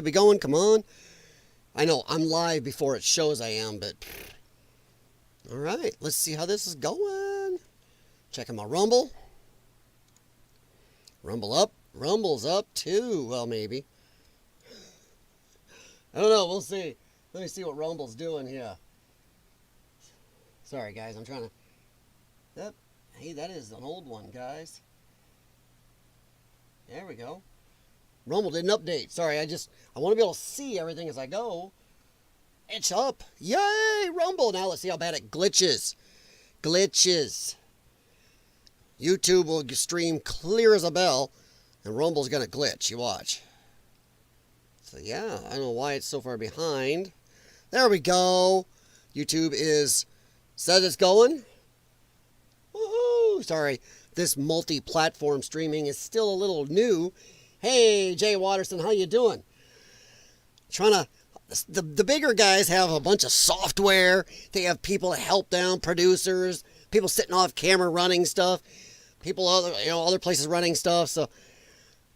be going, come on. I know, I'm live before it shows I am, but... Alright, let's see how this is going. Checking my Rumble. Rumble up. Rumble's up too. Well, maybe. I don't know, we'll see. Let me see what Rumble's doing here. Sorry, guys, I'm trying to... Yep. Hey, that is an old one, guys. There we go. Rumble didn't update. Sorry, I want to be able to see everything as I go. It's up. Yay, Rumble. Now let's see how bad it glitches. Glitches. YouTube will stream clear as a bell, and Rumble's going to glitch. You watch. So, yeah, I don't know why it's so far behind. There we go. YouTube says it's going. Woohoo! Sorry, this multi-platform streaming is still a little new. Hey, Jay Watterson, how you doing? The bigger guys have a bunch of software. They have people to help them, producers, people sitting off camera running stuff, people other places running stuff. So,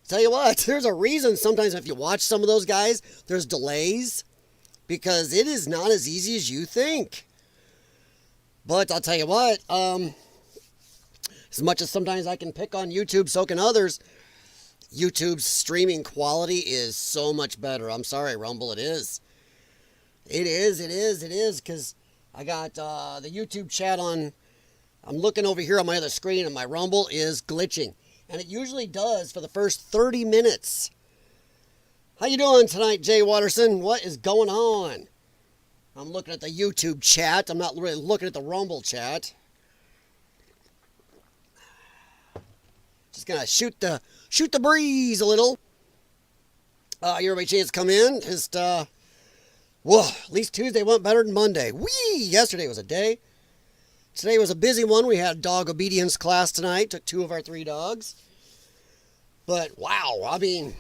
tell you what, there's a reason sometimes if you watch some of those guys, there's delays because it is not as easy as you think. But I'll tell you what, as much as sometimes I can pick on YouTube, so can others. YouTube's streaming quality is so much better. I'm sorry, Rumble, it is. It is, because I got the YouTube chat on. I'm looking over here on my other screen, and my Rumble is glitching. And it usually does for the first 30 minutes. How you doing tonight, Jay Watterson? What is going on? I'm looking at the YouTube chat. I'm not really looking at the Rumble chat. Just gonna shoot the breeze a little. Everybody chance to come in. Just at least Tuesday went better than Monday. Whee! Yesterday was a day. Today was a busy one. We had dog obedience class tonight. Took 2 of our 3 dogs. But wow, I mean,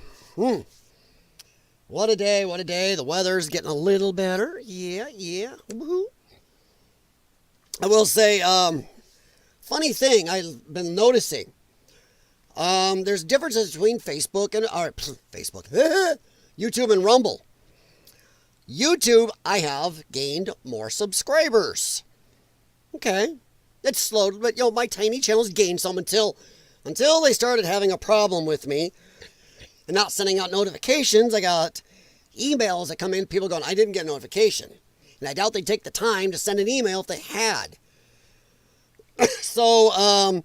what a day, what a day. The weather's getting a little better. Yeah. Woohoo. I will say, funny thing I've been noticing. There's differences between YouTube and Rumble. YouTube, I have gained more subscribers. Okay. It's slow, but my tiny channel's gained some until they started having a problem with me and not sending out notifications. I got emails that come in, people going, I didn't get a notification. And I doubt they'd take the time to send an email if they had. So,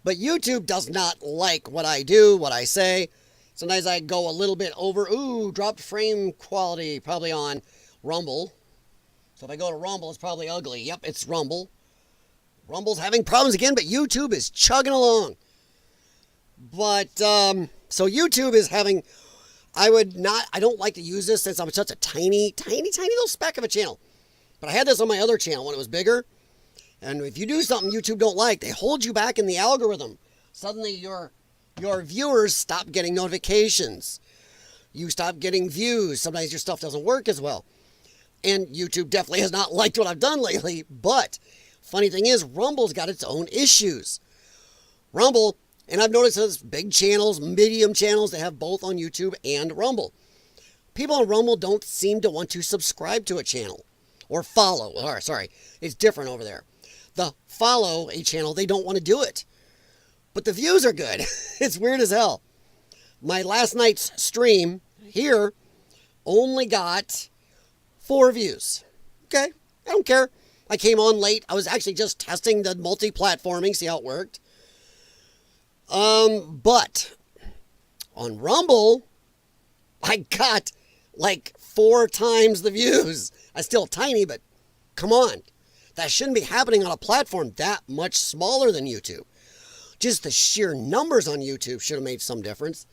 but YouTube does not like what I do, what I say. Sometimes I go a little bit over. Ooh, dropped frame quality probably on Rumble. So if I go to Rumble, it's probably ugly. Yep, it's Rumble. Rumble's having problems again, but YouTube is chugging along. But, so YouTube is having, I don't like to use this since I'm such a tiny little speck of a channel. But I had this on my other channel when it was bigger. And if you do something YouTube don't like, they hold you back in the algorithm. Suddenly your viewers stop getting notifications. You stop getting views. Sometimes your stuff doesn't work as well. And YouTube definitely has not liked what I've done lately. But funny thing is, Rumble's got its own issues. Rumble, and I've noticed there's big channels, medium channels that have both on YouTube and Rumble. People on Rumble don't seem to want to subscribe to a channel. Or follow. Or, sorry, it's different over there. The follow a channel, they don't want to do it. But the views are good. It's weird as hell. My last night's stream here only got 4 views. Okay, I don't care. I came on late. I was actually just testing the multi-platforming, see how it worked. But on Rumble, I got like 4 times the views. I'm still tiny, but come on. That shouldn't be happening on a platform that much smaller than YouTube. Just the sheer numbers on YouTube should have made some difference.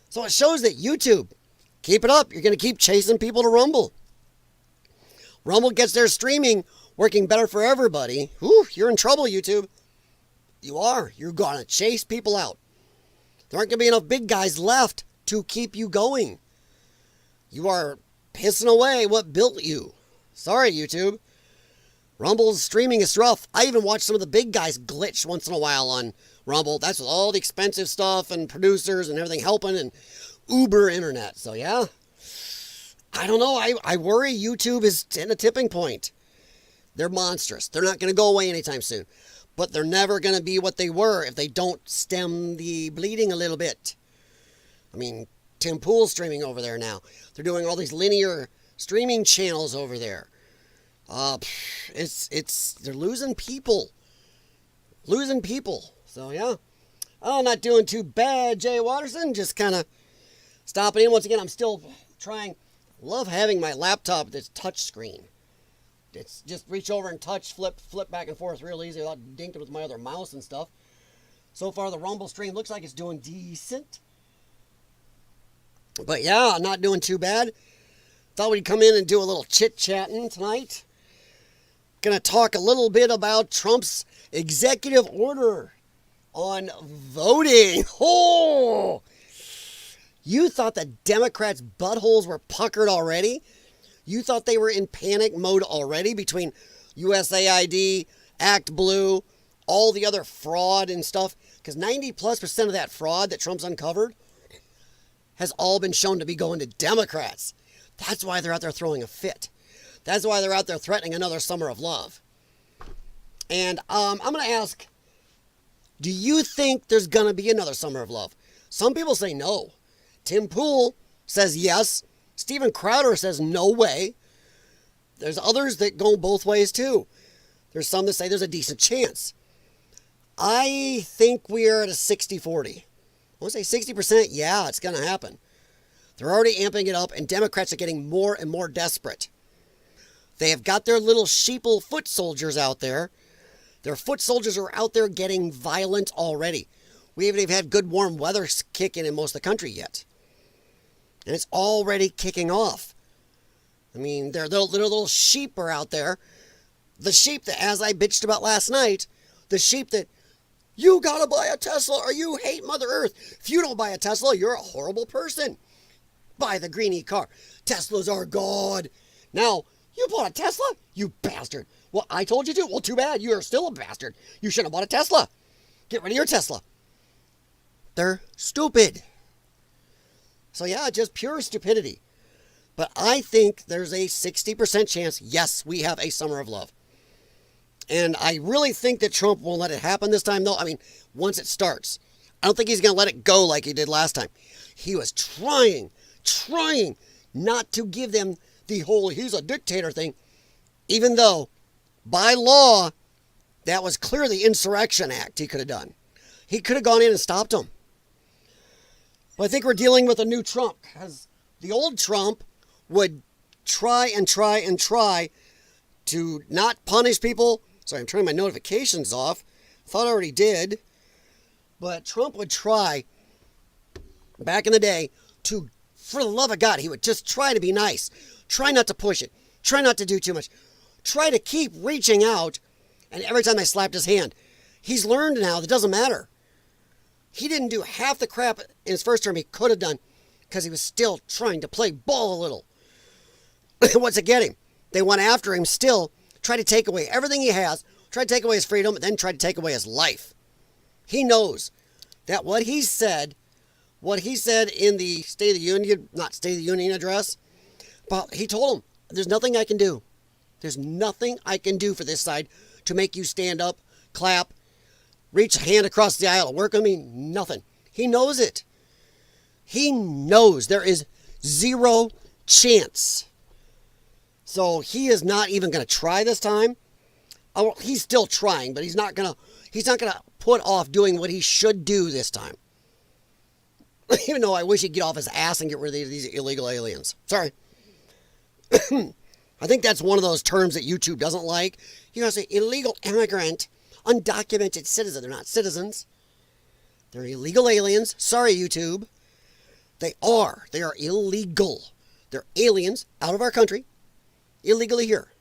So it shows that YouTube, keep it up. You're going to keep chasing people to Rumble. Rumble gets their streaming working better for everybody. Whew, you're in trouble, YouTube. You are. You're going to chase people out. There aren't going to be enough big guys left to keep you going. You are pissing away what built you. Sorry, YouTube. Rumble's streaming is rough. I even watch some of the big guys glitch once in a while on Rumble. That's with all the expensive stuff and producers and everything helping and Uber internet. So yeah, I don't know. I worry YouTube is in a tipping point. They're monstrous. They're not going to go away anytime soon. But they're never going to be what they were if they don't stem the bleeding a little bit. I mean, Tim Pool's streaming over there now. They're doing all these linear streaming channels over there. They're losing people. Losing people. So, yeah. Oh, not doing too bad, Jay Watterson. Just kind of stopping in. Once again, I'm still trying. Love having my laptop that's touch screen. It's just reach over and touch, flip back and forth real easy without dinking with my other mouse and stuff. So far, the Rumble stream looks like it's doing decent. But yeah, not doing too bad. Thought we'd come in and do a little chit-chatting tonight. Gonna talk a little bit about Trump's executive order on voting. Oh! You thought the Democrats' buttholes were puckered already? You thought they were in panic mode already between USAID, Act Blue, all the other fraud and stuff? Because 90+% of that fraud that Trump's uncovered has all been shown to be going to Democrats. That's why they're out there throwing a fit. That's why they're out there threatening another summer of love. And I'm going to ask, do you think there's going to be another summer of love? Some people say no. Tim Pool says yes. Steven Crowder says no way. There's others that go both ways too. There's some that say there's a decent chance. I think we're at a 60-40. I want to say 60%, yeah, it's going to happen. They're already amping it up, and Democrats are getting more and more desperate. They have got their little sheeple foot soldiers out there. Their foot soldiers are out there getting violent already. We haven't even had good warm weather kicking in most of the country yet. And it's already kicking off. I mean, their little sheep are out there. The sheep that, as I bitched about last night, the sheep that, you gotta buy a Tesla or you hate Mother Earth. If you don't buy a Tesla, you're a horrible person. Buy the greenie car. Teslas are God. Now, you bought a Tesla? You bastard. Well, I told you to. Well, too bad. You are still a bastard. You shouldn't have bought a Tesla. Get rid of your Tesla. They're stupid. So yeah, just pure stupidity. But I think there's a 60% chance, yes, we have a summer of love. And I really think that Trump won't let it happen this time, though. I mean, once it starts. I don't think he's going to let it go like he did last time. He was trying not to give them the whole he's a dictator thing, even though, by law, that was clearly Insurrection Act he could have done. He could have gone in and stopped him. But I think we're dealing with a new Trump, because the old Trump would try to not punish people. Sorry, I'm turning my notifications off. Thought I already did. But Trump would try, back in the day, to, for the love of God, he would just try to be nice. Try not to push it. Try not to do too much. Try to keep reaching out. And every time I slapped his hand, he's learned now that it doesn't matter. He didn't do half the crap in his first term he could have done because he was still trying to play ball a little. What's it get him? They went after him still, try to take away everything he has, try to take away his freedom, and then try to take away his life. He knows that what he said in the State of the Union, not State of the Union address, but he told him, there's nothing I can do. There's nothing I can do for this side to make you stand up, clap, reach a hand across the aisle, work on me, nothing. He knows it. He knows there is zero chance. So he is not even going to try this time. Oh, he's still trying, but he's not going to put off doing what he should do this time. Even though I wish he'd get off his ass and get rid of these illegal aliens. Sorry. I think that's one of those terms that YouTube doesn't like. You gotta say illegal immigrant, undocumented citizen. They're not citizens. They're illegal aliens. Sorry, YouTube. They are illegal. They're aliens out of our country, illegally here.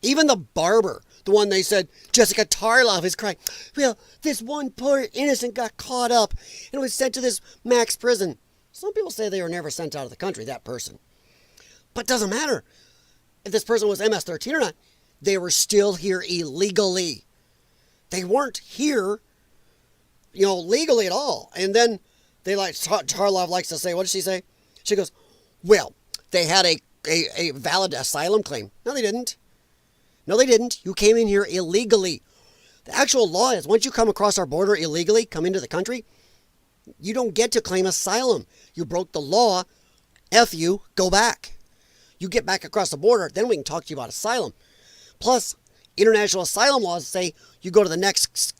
Even the barber, the one they said, Jessica Tarlov is crying. Well, this one poor innocent got caught up and was sent to this max prison. Some people say they were never sent out of the country, that person. But it doesn't matter if this person was MS-13 or not. They were still here illegally. They weren't here, legally at all. And then they Tarlov likes to say, what does she say? She goes, Well, they had a valid asylum claim. No, they didn't. No, they didn't. You came in here illegally. The actual law is once you come across our border illegally, come into the country, you don't get to claim asylum. You broke the law. F you, go back. You get back across the border, then we can talk to you about asylum. Plus, international asylum laws say you go to the next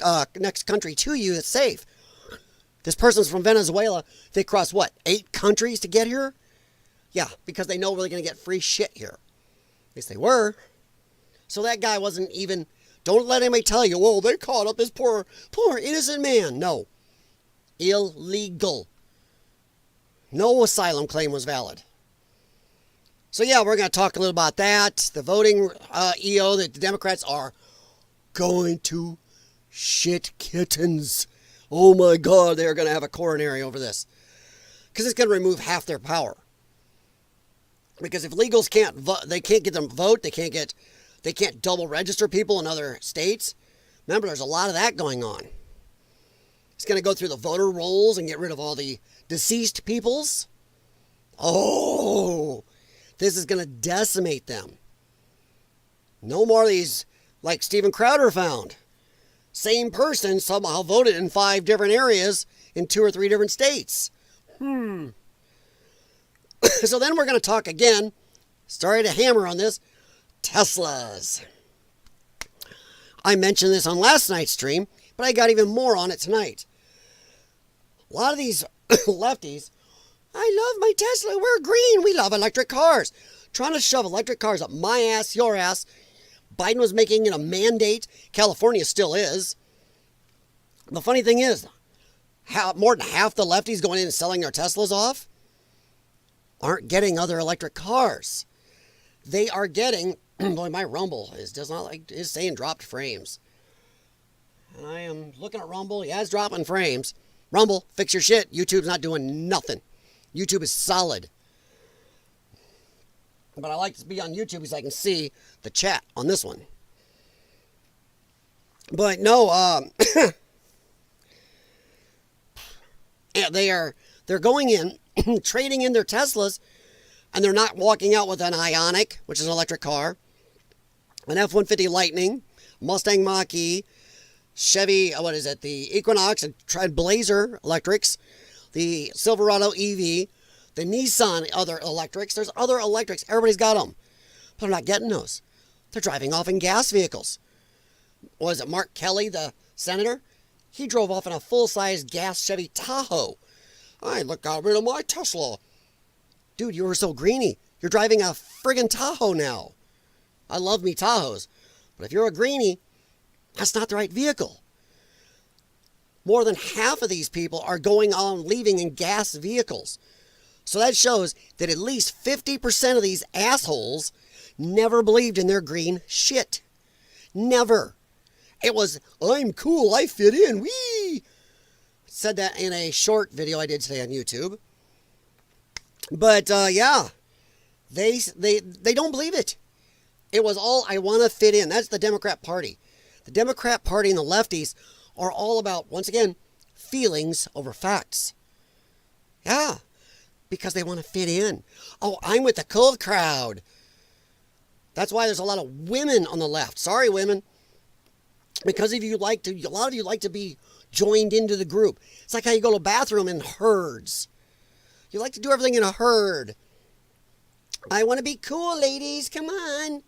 country to you that's safe. This person's from Venezuela. They crossed, what, 8 countries to get here? Yeah, because they know we're going to get free shit here. At least they were. So that guy wasn't even... Don't let anybody tell you, well, they caught up this poor innocent man. No. Illegal. No asylum claim was valid. So yeah, we're going to talk a little about that. The voting EO that the Democrats are going to shit kittens. Oh my God, they're going to have a coronary over this. Because it's going to remove half their power. Because if legals can't vote, they can't get them to vote, they can't double register people in other states. Remember, there's a lot of that going on. It's going to go through the voter rolls and get rid of all the deceased peoples. Oh, this is going to decimate them. No more of these, like Steven Crowder found. Same person somehow voted in 5 different areas in 2 or 3 different states. So then we're going to talk again, sorry to hammer on this, Teslas. I mentioned this on last night's stream, but I got even more on it tonight. A lot of these lefties, I love my Tesla, we're green, we love electric cars. Trying to shove electric cars up my ass, your ass. Biden was making it a mandate. California still is. The funny thing is, more than half the lefties going in and selling their Teslas off aren't getting other electric cars. They are getting, boy, my Rumble is saying dropped frames. And I am looking at Rumble. Yeah, it's dropping frames. Rumble, fix your shit. YouTube's not doing nothing. YouTube is solid. But I like to be on YouTube because I can see the chat on this one. But no, they're going in, trading in their Teslas, and they're not walking out with an Ioniq, which is an electric car, an F-150 Lightning, Mustang Mach-E, Chevy, the Equinox and Blazer electrics, the Silverado EV, the Nissan other electrics. There's other electrics. Everybody's got them. But they're not getting those. They're driving off in gas vehicles. Was it Mark Kelly, the senator? He drove off in a full-size gas Chevy Tahoe. I got rid of my Tesla. Dude, you were so greeny. You're driving a friggin' Tahoe now. I love me Tahoes. But if you're a greenie, that's not the right vehicle. More than half of these people are leaving in gas vehicles. So that shows that at least 50% of these assholes never believed in their green shit. Never. It was, I'm cool, I fit in, wee! Said that in a short video I did today on YouTube. But, yeah. They don't believe it. It was all, I want to fit in. That's the Democrat Party. The Democrat Party and the lefties are all about, once again, feelings over facts. Yeah. Because they want to fit in. Oh, I'm with the cool crowd. That's why there's a lot of women on the left. Sorry, women. Because a lot of you like to be joined into the group. It's like how you go to a bathroom in herds. You like to do everything in a herd. I want to be cool, ladies. Come on.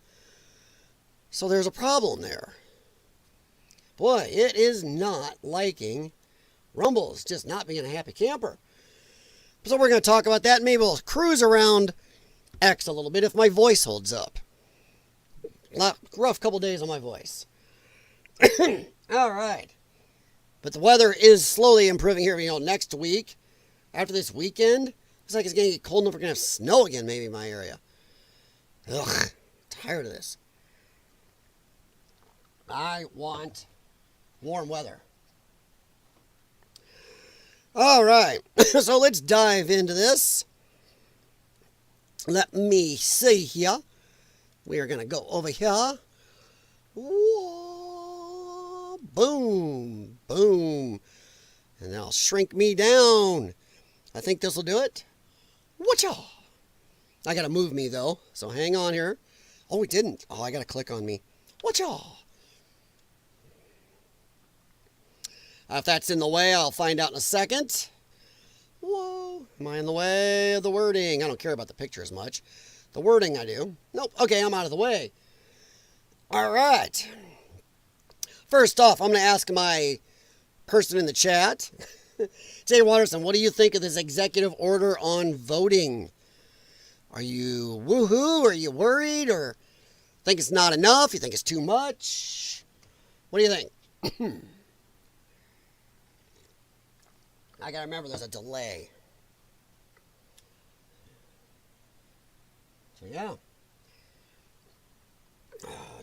So there's a problem there. Boy, it is not liking Rumble's just not being a happy camper. So we're going to talk about that. Maybe we'll cruise around X a little bit if my voice holds up. Rough couple days on my voice. All right. But the weather is slowly improving here, next week. After this weekend, looks like it's going to get cold enough we're going to have snow again maybe in my area. Ugh, tired of this. I want warm weather. All right, so let's dive into this. Let me see here. We are going to go over here. Whoa, boom, boom. And I'll shrink me down. I think this will do it. Whatcha? I got to move me, though. So hang on here. Oh, it didn't. Oh, I got to click on me. Watch all. If that's in the way, I'll find out in a second. Whoa. Am I in the way of the wording? I don't care about the picture as much. The wording I do. Nope. Okay, I'm out of the way. All right. First off, I'm going to ask my person in the chat. Jay Watterson, what do you think of this executive order on voting? Are you woohoo? Are you worried? Or think it's not enough? You think it's too much? What do you think? I gotta remember there's a delay. So yeah.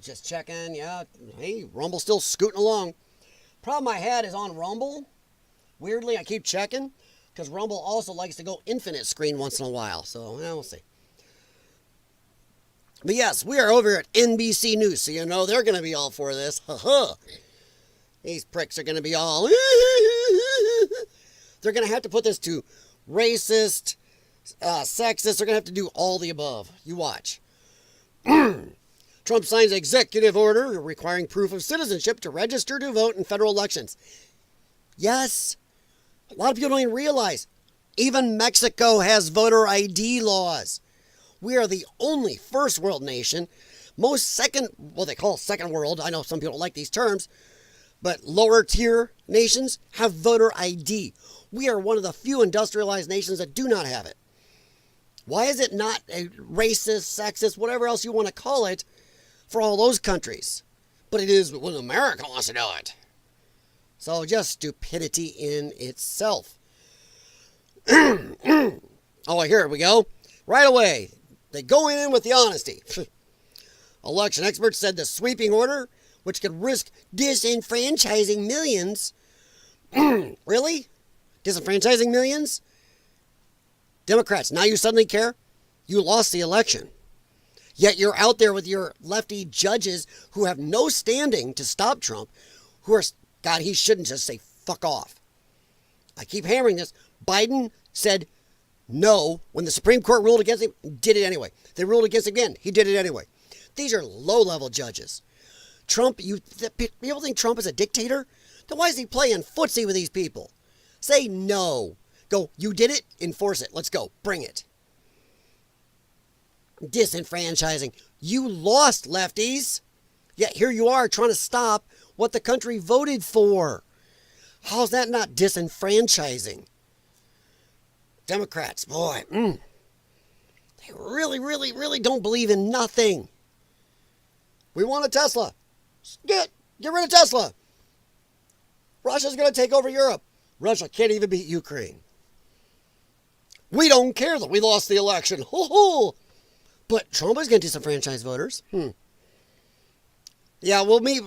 Just checking, yeah. Hey, Rumble's still scooting along. Problem I had is on Rumble. Weirdly, I keep checking because Rumble also likes to go infinite screen once in a while. So, yeah, we'll see. But yes, we are over at NBC News, so you know they're going to be all for this. These pricks are going to be all... They're going to have to put this to racist, sexist. They're going to have to do all the above. You watch. Trump signs executive order requiring proof of citizenship to register to vote in federal elections. Yes. A lot of people don't even realize. Even Mexico has voter ID laws. We are the only first world nation. Most second, well, they call it second world. I know some people don't like these terms. But lower tier nations have voter ID. We are one of the few industrialized nations that do not have it. Why is it not a racist, sexist, whatever else you want to call it for all those countries? But it is when America wants to do it. So just stupidity in itself. Oh, here we go. Right away. They go in with the honesty. Election experts said the sweeping order, which could risk disenfranchising millions. Really? Disenfranchising millions? Democrats, now you suddenly care? You lost the election. Yet you're out there with your lefty judges who have no standing to stop Trump, who are, God, he shouldn't just say fuck off. I keep hammering this. Biden said no when the Supreme Court ruled against him, did it anyway. They ruled against him again, he did it anyway. These are low-level judges. Trump, people think Trump is a dictator? Then why is he playing footsie with these people? Say no. Go, you did it, enforce it. Let's go, bring it. Disenfranchising. You lost, lefties. Yet here you are trying to stop what the country voted for. How's that not disenfranchising? Democrats, boy, they really, really, really don't believe in nothing. We want a Tesla. Get rid of Tesla. Russia's going to take over Europe. Russia can't even beat Ukraine. We don't care that we lost the election. But Trump is going to disenfranchise voters. Yeah, we'll be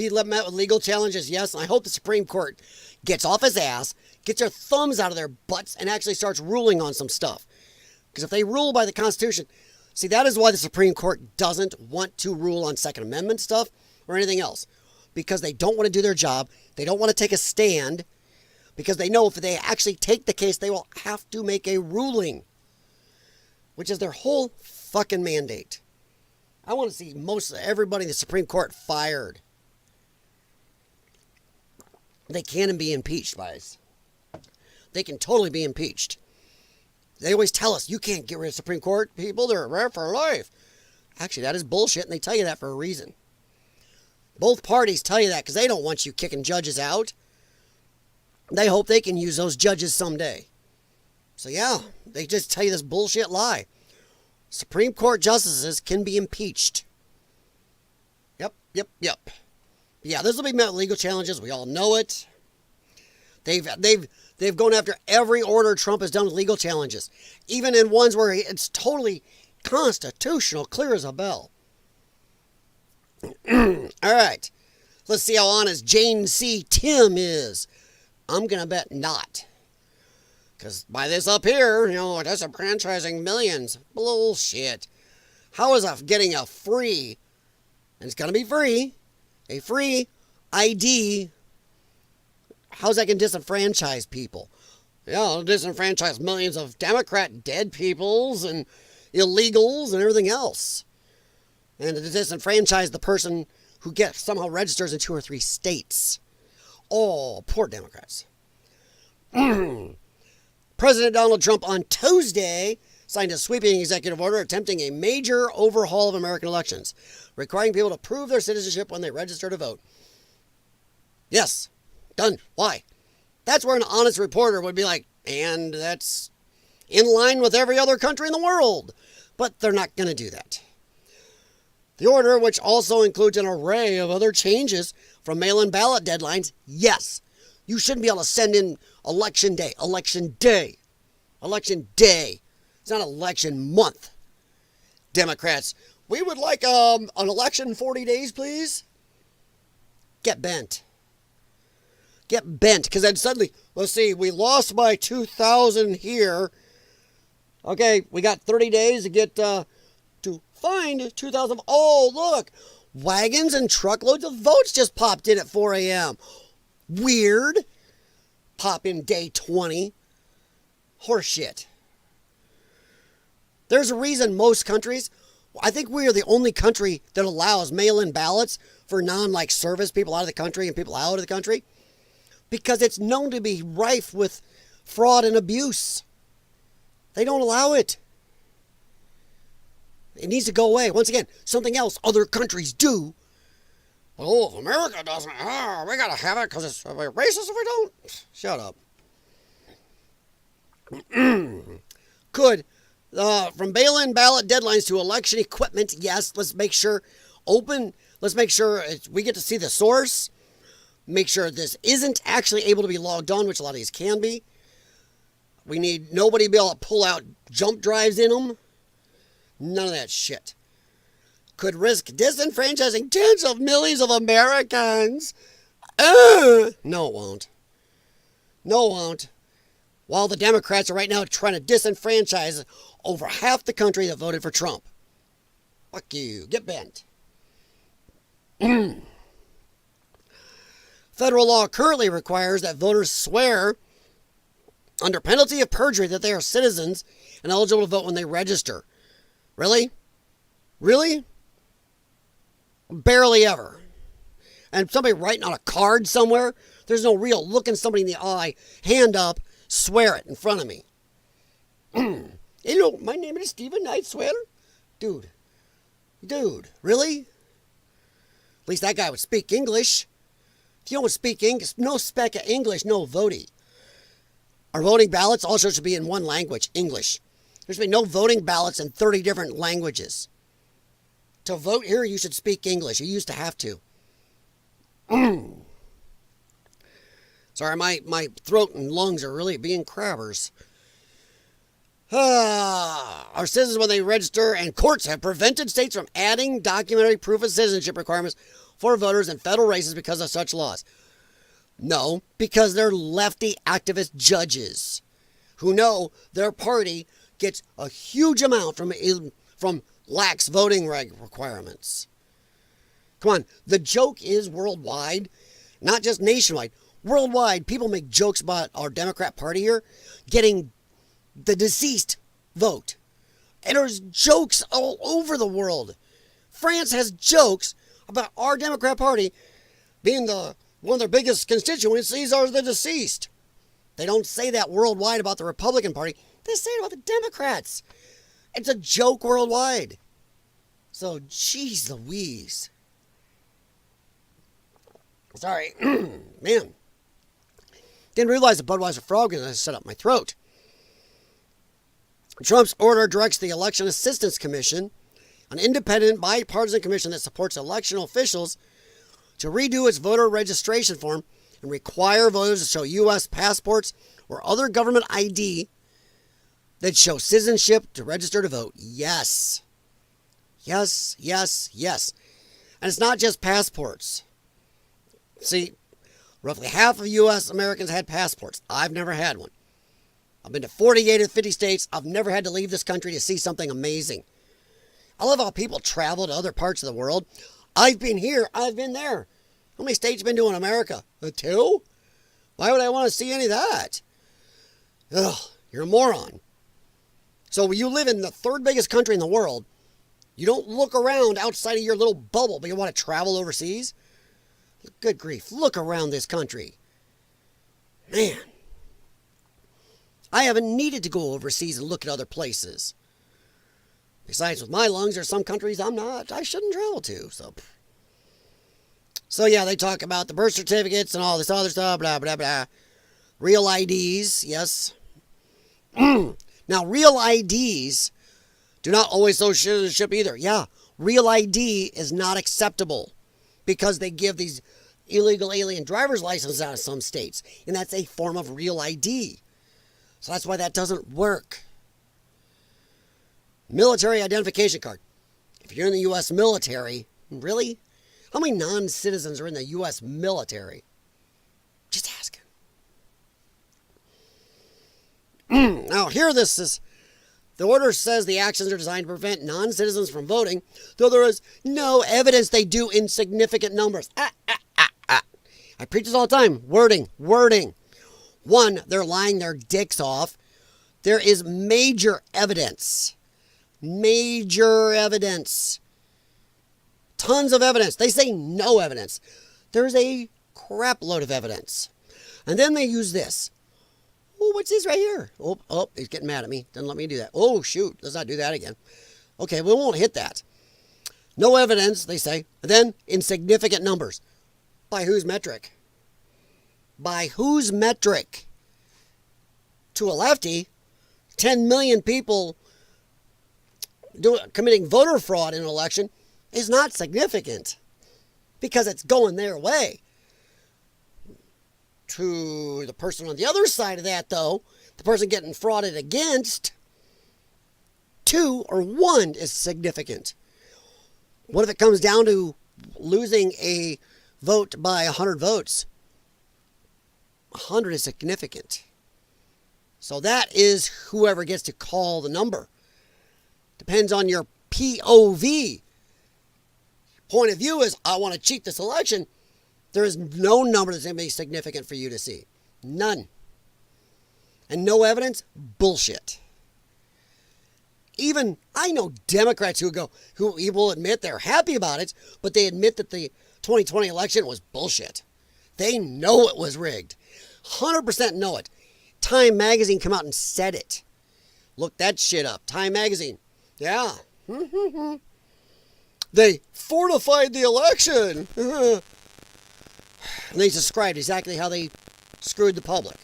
met with legal challenges, yes. And I hope the Supreme Court gets off his ass, gets their thumbs out of their butts, and actually starts ruling on some stuff. Because if they rule by the Constitution, see, that is why the Supreme Court doesn't want to rule on Second Amendment stuff or anything else. Because they don't want to do their job. They don't want to take a stand. Because they know if they actually take the case, they will have to make a ruling. Which is their whole fucking mandate. I want to see most of everybody in the Supreme Court fired. They can be impeached, guys. They can totally be impeached. They always tell us, you can't get rid of Supreme Court people. They're there for life. Actually, that is bullshit, and they tell you that for a reason. Both parties tell you that because they don't want you kicking judges out. They hope they can use those judges someday. So yeah, they just tell you this bullshit lie. Supreme Court justices can be impeached. Yep. Yeah, this will be met with legal challenges. We all know it. They've gone after every order Trump has done with legal challenges. Even in ones where it's totally constitutional, clear as a bell. All right. Let's see how honest Jane C. Tim is. I'm going to bet not. Because by this up here, disenfranchising millions. Bullshit. How is getting a free, and it's going to be free, a free ID, how's that going to disenfranchise people? It'll disenfranchise millions of Democrat dead peoples and illegals and everything else. And to disenfranchise the person who somehow registers in 2 or 3 states. Oh, poor Democrats. President Donald Trump on Tuesday signed a sweeping executive order attempting a major overhaul of American elections, requiring people to prove their citizenship when they register to vote. Yes, done. Why? That's where an honest reporter would be like, and that's in line with every other country in the world. But they're not going to do that. The order, which also includes an array of other changes from mail-in ballot deadlines, yes, you shouldn't be able to send in election day. Election day. Election day. It's not election month. Democrats, we would like an election in 40 days, please. Get bent. Get bent, because then suddenly, let's see, we lost by 2,000 here. Okay, we got 30 days to get to find 2,000. Oh, look, wagons and truckloads of votes just popped in at 4 a.m. Weird. Pop in day 20. Horseshit. There's a reason most countries, I think we are the only country that allows mail-in ballots for non-service people out of the country and people out of the country, because it's known to be rife with fraud and abuse. They don't allow it. It needs to go away. Once again, something else other countries do. Oh, if America doesn't, we gotta have it because it's racist if we don't. Shut up. Could, from mail-in ballot deadlines to election equipment, yes, let's make sure we get to see the source. Make sure this isn't actually able to be logged on, which a lot of these can be. We need nobody to be able to pull out jump drives in them. None of that shit. Could risk disenfranchising tens of millions of Americans. No, it won't. No, it won't. While the Democrats are right now trying to disenfranchise over half the country that voted for Trump. Fuck you. Get bent. Federal law currently requires that voters swear under penalty of perjury that they are citizens and eligible to vote when they register. Really? Really? Barely ever. And somebody writing on a card somewhere, there's no real looking somebody in the eye, hand up, swear it in front of me. Hello, my name is Stephen, I swear. Dude, really? At least that guy would speak English. If you don't speak English, no speck of English, no voting. Our voting ballots also should be in one language, English. There should be no voting ballots in 30 different languages. To vote here, you should speak English. You used to have to. Sorry, my throat and lungs are really being crabbers. Our citizens, when they register, and courts have prevented states from adding documentary proof of citizenship requirements for voters in federal races because of such laws. No, because they're lefty activist judges who know their party gets a huge amount from lax voting requirements. Come on, the joke is worldwide, not just nationwide. Worldwide, people make jokes about our Democrat Party here getting the deceased vote. And there's jokes all over the world. France has jokes about our Democrat Party being one of their biggest constituencies are the deceased. They don't say that worldwide about the Republican Party. They say it about the Democrats. It's a joke worldwide. So, geez Louise. Sorry. Man. Didn't realize the Budweiser frog was going to set up my throat. Trump's order directs the Election Assistance Commission, an independent bipartisan commission that supports election officials, to redo its voter registration form and require voters to show U.S. passports or other government ID that show citizenship to register to vote. Yes. Yes, yes, yes. And it's not just passports. See, roughly half of U.S. Americans had passports. I've never had one. I've been to 48 of 50 states. I've never had to leave this country to see something amazing. I love how people travel to other parts of the world. I've been here. I've been there. How many states have been to in America? 2? Why would I want to see any of that? Ugh, you're a moron. So when you live in the third biggest country in the world, you don't look around outside of your little bubble, but you want to travel overseas? Good grief, look around this country. Man, I haven't needed to go overseas and look at other places. Besides, with my lungs, there's some countries I shouldn't travel to. So yeah, they talk about the birth certificates and all this other stuff, blah, blah, blah. Real IDs, yes. Now, real IDs do not always show citizenship either. Yeah, real ID is not acceptable because they give these illegal alien driver's licenses out of some states, and that's a form of real ID. So that's why that doesn't work. Military identification card. If you're in the U.S. military, really? How many non-citizens are in the U.S. military? Just asking. Now, here this is. The order says the actions are designed to prevent non-citizens from voting, though there is no evidence they do in significant numbers. I preach this all the time. Wording. One, they're lying their dicks off. There is major evidence. Tons of evidence. They say no evidence. There's a crap load of evidence. And then they use this. Oh, what's this right here? Oh, he's getting mad at me. Doesn't let me do that. Oh, shoot. Let's not do that again. Okay, we won't hit that. No evidence, they say. And then, in significant numbers. By whose metric? By whose metric? To a lefty, 10 million people committing voter fraud in an election is not significant because it's going their way. To the person on the other side of that, though, the person getting frauded against, 2 or 1 is significant. What if it comes down to losing a vote by 100 votes? 100 is significant. So that is whoever gets to call the number. Depends on your POV. Point of view is, I want to cheat this election. There is no number that's going to be significant for you to see. None. And no evidence? Bullshit. Even, I know Democrats who will admit they're happy about it, but they admit that the 2020 election was bullshit. They know it was rigged. 100% know it. Time magazine come out and said it. Look that shit up. Time magazine. Yeah. They fortified the election. And they described exactly how they screwed the public.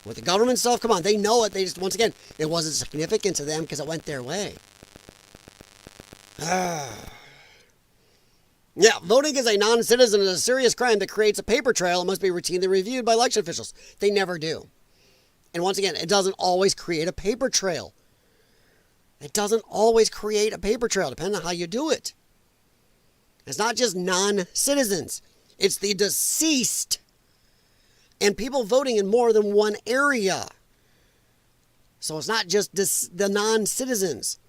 With the government stuff, come on, they know it. They just, once again, it wasn't significant to them because it went their way. Yeah, voting as a non-citizen is a serious crime that creates a paper trail and must be routinely reviewed by election officials. They never do. And once again, it doesn't always create a paper trail. It doesn't always create a paper trail, depending on how you do it. It's not just non-citizens. It's the deceased. And people voting in more than one area. So it's not just the non-citizens.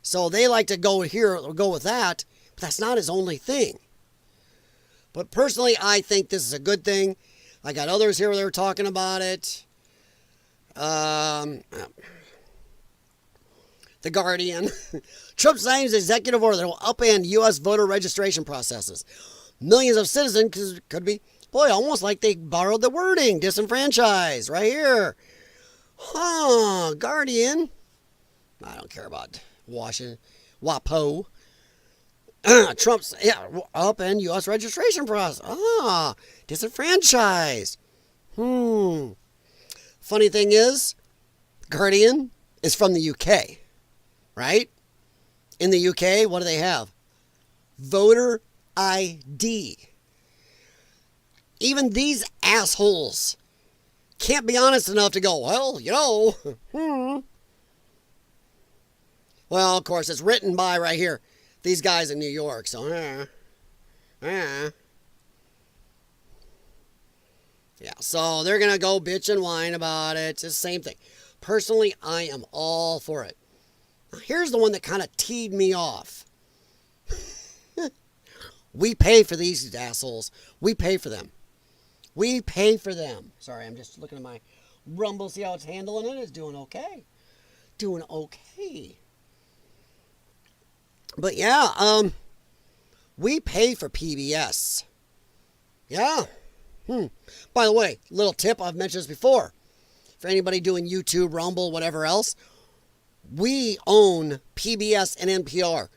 So they like to go here or go with that, but that's not his only thing. But personally, I think this is a good thing. I got others here that are talking about it. The Guardian. Trump signs executive order that will upend U.S. voter registration processes. Millions of citizens could be, boy, almost like they borrowed the wording. Disenfranchised, right here. Guardian. I don't care about Washington. WAPO. Trump's upend U.S. registration process. Disenfranchised. Funny thing is, Guardian is from the UK, right? In the UK, what do they have? Voter ID. Even these assholes can't be honest enough to go, well, you know. Well, of course, it's written by right here, these guys in New York, so, Yeah, so they're going to go bitch and whine about it. It's the same thing. Personally, I am all for it. Now, here's the one that kind of teed me off. We pay for these assholes. We pay for them. We pay for them. Sorry, I'm just looking at my Rumble, see how it's handling it. It's doing okay. doing okay. But yeah, we pay for PBS. Yeah. By the way, little tip, I've mentioned this before. For anybody doing YouTube, Rumble, whatever else, we own PBS and NPR.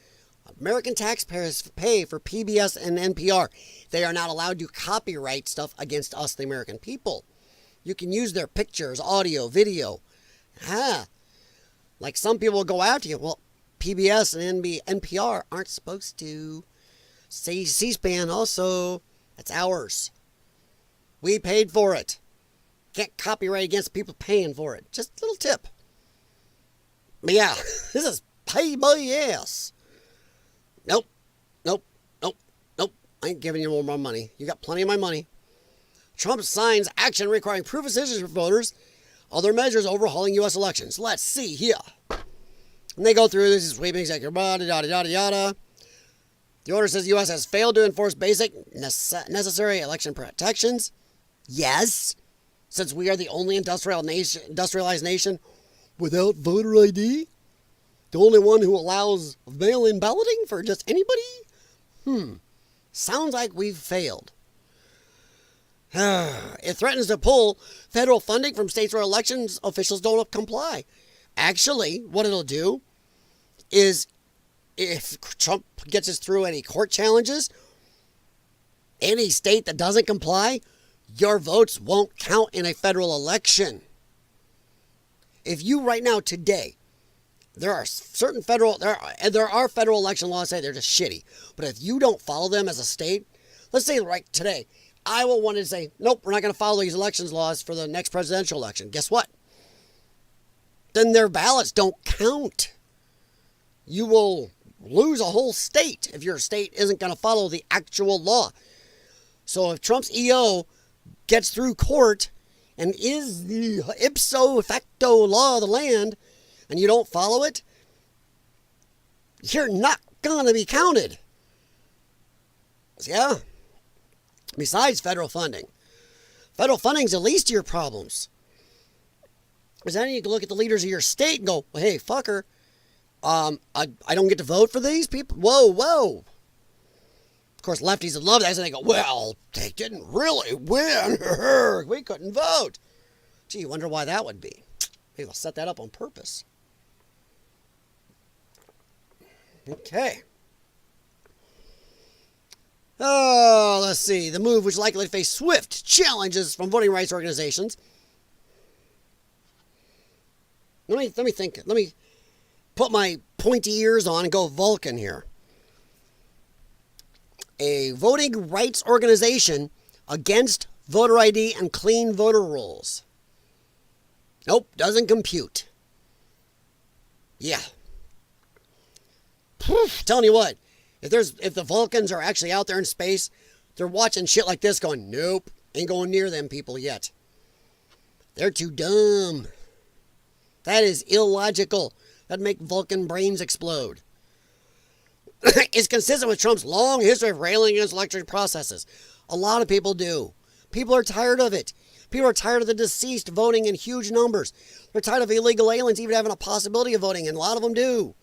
American taxpayers pay for PBS and NPR. They are not allowed to copyright stuff against us, the American people. You can use their pictures, audio, video. Like some people will go after you. Well, PBS and NPR aren't supposed to. Say C-SPAN also. That's ours. We paid for it. Can't copyright against people paying for it. Just a little tip. But yeah, this is pay my ass. Nope. I ain't giving you more of my money. You got plenty of my money. Trump signs action requiring proof of citizenship for voters. Other measures overhauling U.S. elections. Let's see here. And they go through this sweeping executive, yada. The order says the U.S. has failed to enforce basic necessary election protections. Yes, since we are the only industrialized nation without voter ID. The only one who allows mail-in balloting for just anybody? Sounds like we've failed. It threatens to pull federal funding from states where elections officials don't comply. Actually, what it'll do is, if Trump gets us through any court challenges, any state that doesn't comply, your votes won't count in a federal election. If you right now, today, there are federal election laws that say they're just shitty. But if you don't follow them as a state, let's say right today, Iowa wanted to say, nope, we're not going to follow these elections laws for the next presidential election. Guess what? Then their ballots don't count. You will lose a whole state if your state isn't going to follow the actual law. So if Trump's EO gets through court and is the ipso facto law of the land, and you don't follow it, you're not going to be counted. Yeah. Besides federal funding. Federal funding's the least of your problems. Because then you can look at the leaders of your state and go, well, hey, fucker, I don't get to vote for these people? Whoa. Of course, lefties would love that, so they go, well, they didn't really win. We couldn't vote. Gee, you wonder why that would be. Maybe they'll set that up on purpose. Okay. Oh, let's see. The move, which is likely to face swift challenges from voting rights organizations. Let me think. Let me put my pointy ears on and go Vulcan here. A voting rights organization against voter ID and clean voter rolls. Nope, doesn't compute. Yeah. Telling you what, if the Vulcans are actually out there in space, they're watching shit like this going, nope, ain't going near them people yet. They're too dumb. That is illogical. That'd make Vulcan brains explode. It's consistent with Trump's long history of railing against election processes. A lot of people do. People are tired of it. People are tired of the deceased voting in huge numbers. They're tired of illegal aliens even having a possibility of voting, and a lot of them do.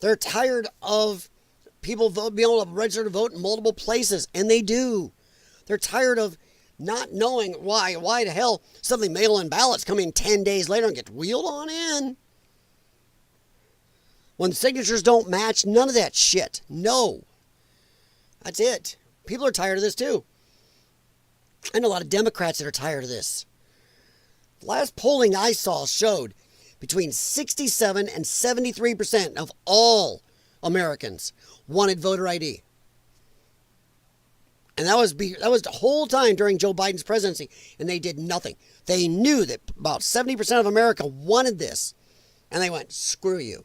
They're tired of people being able to register to vote in multiple places, and they do. They're tired of not knowing why the hell suddenly mail-in ballots come in 10 days later and get wheeled on in. When signatures don't match, none of that shit. No. That's it. People are tired of this too. I know a lot of Democrats that are tired of this. The last polling I saw showed between 67 and 73% of all Americans wanted voter ID. And that was the whole time during Joe Biden's presidency, and they did nothing. They knew that about 70% of America wanted this, and they went, screw you.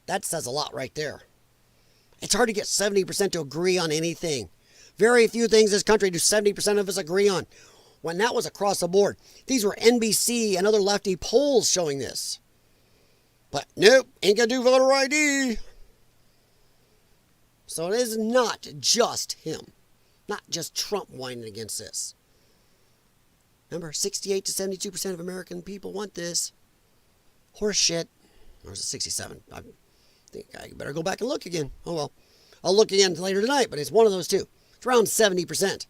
That says a lot right there. It's hard to get 70% to agree on anything. Very few things this country do 70% of us agree on. When that was across the board. These were NBC and other lefty polls showing this. But nope, ain't gonna do voter ID. So it is not just him. Not just Trump whining against this. Remember, 68 to 72% of American people want this. Horse shit. Or is it 67? I think I better go back and look again. Oh well. I'll look again later tonight, but it's one of those two. It's around 70%.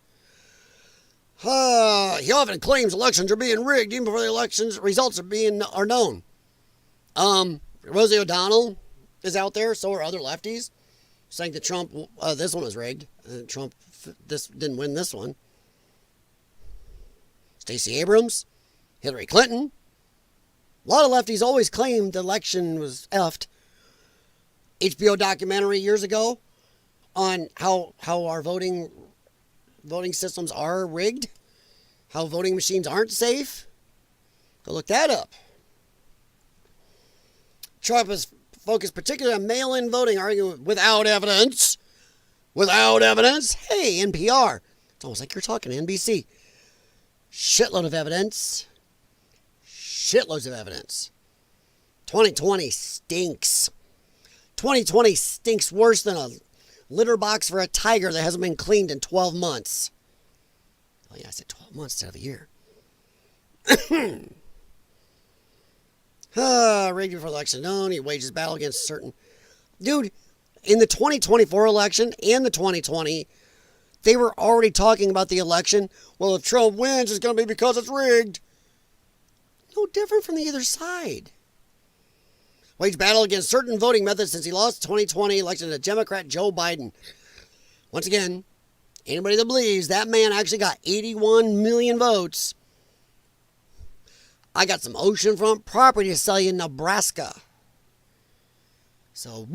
He often claims elections are being rigged even before the elections results are known. Rosie O'Donnell is out there, so are other lefties, saying that Trump, this one was rigged. Trump didn't win this one. Stacey Abrams, Hillary Clinton. A lot of lefties always claimed the election was effed. HBO documentary years ago on how our voting systems are rigged, how voting machines aren't safe. Go look that up. Trump has focused particularly on mail-in voting, arguing without evidence. Without evidence? Hey, NPR. It's almost like you're talking to NBC. Shitload of evidence. Shitloads of evidence. 2020 stinks. 2020 stinks worse than a litter box for a tiger that hasn't been cleaned in 12 months. Oh yeah, I said 12 months instead of a year. Rigged before election known. He wages battle against certain... Dude, in the 2024 election and the 2020, they were already talking about the election. Well, if Trump wins, it's going to be because it's rigged. No different from the other side. Waged battle against certain voting methods since he lost the 2020 election to Democrat Joe Biden. Once again, anybody that believes that man actually got 81 million votes. I got some oceanfront property to sell you in Nebraska. So,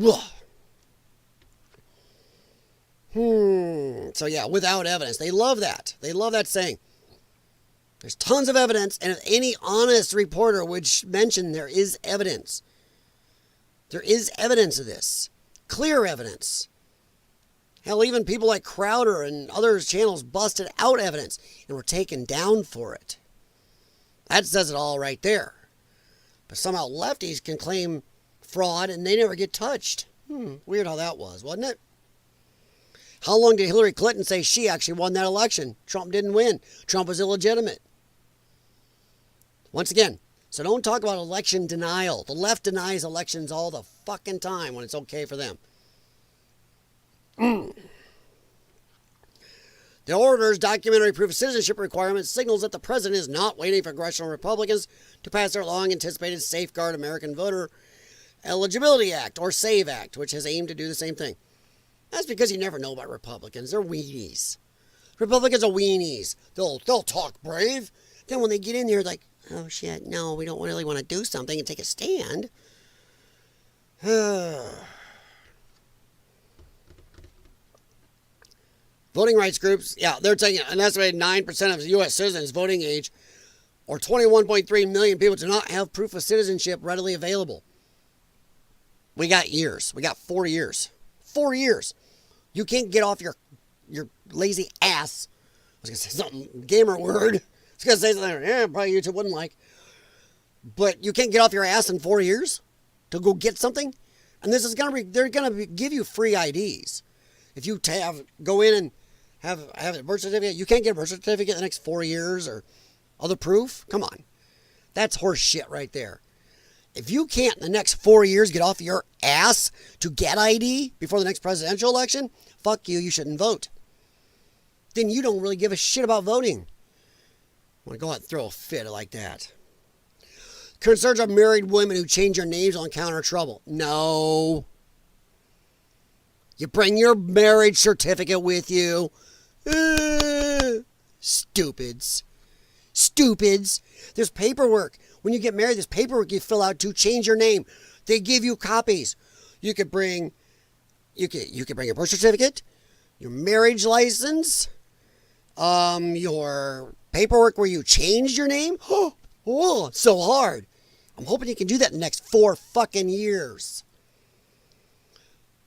So yeah, without evidence. They love that. They love that saying. There's tons of evidence, and if any honest reporter would mention there is evidence. There is evidence of this. Clear evidence. Hell, even people like Crowder and other channels busted out evidence and were taken down for it. That says it all right there. But somehow lefties can claim fraud and they never get touched. Weird how that was, wasn't it? How long did Hillary Clinton say she actually won that election? Trump didn't win. Trump was illegitimate. Once again, so don't talk about election denial. The left denies elections all the fucking time when it's okay for them. The orator's documentary proof of citizenship requirement signals that the president is not waiting for congressional Republicans to pass their long-anticipated Safeguard American Voter Eligibility Act, or SAVE Act, which has aimed to do the same thing. That's because you never know about Republicans. They're weenies. Republicans are weenies. They'll talk brave. Then when they get in there, like, oh shit, no, we don't really want to do something and take a stand. Voting rights groups, yeah, they're taking an estimated 9% of U.S. citizens voting age, or 21.3 million people, do not have proof of citizenship readily available. We got years. We got 4 years. 4 years. You can't get off your lazy ass. I was going to say something, gamer word. I was going to say something, probably YouTube wouldn't like. But you can't get off your ass in 4 years to go get something? And this is going to be, they're going to give you free IDs. If you go in and have a birth certificate, you can't get a birth certificate in the next 4 years or other proof? Come on. That's horse shit right there. If you can't in the next 4 years get off your ass to get ID before the next presidential election, fuck you, you shouldn't vote. Then you don't really give a shit about voting. I want to go out and throw a fit like that. Concerns of married women who change their names will encounter trouble. No. You bring your marriage certificate with you. Stupids. Stupids. There's paperwork. When you get married, there's paperwork you fill out to change your name. They give you copies. You could bring your birth certificate, your marriage license, your paperwork where you changed your name. Oh, it's so hard. I'm hoping you can do that in the next 4 fucking years.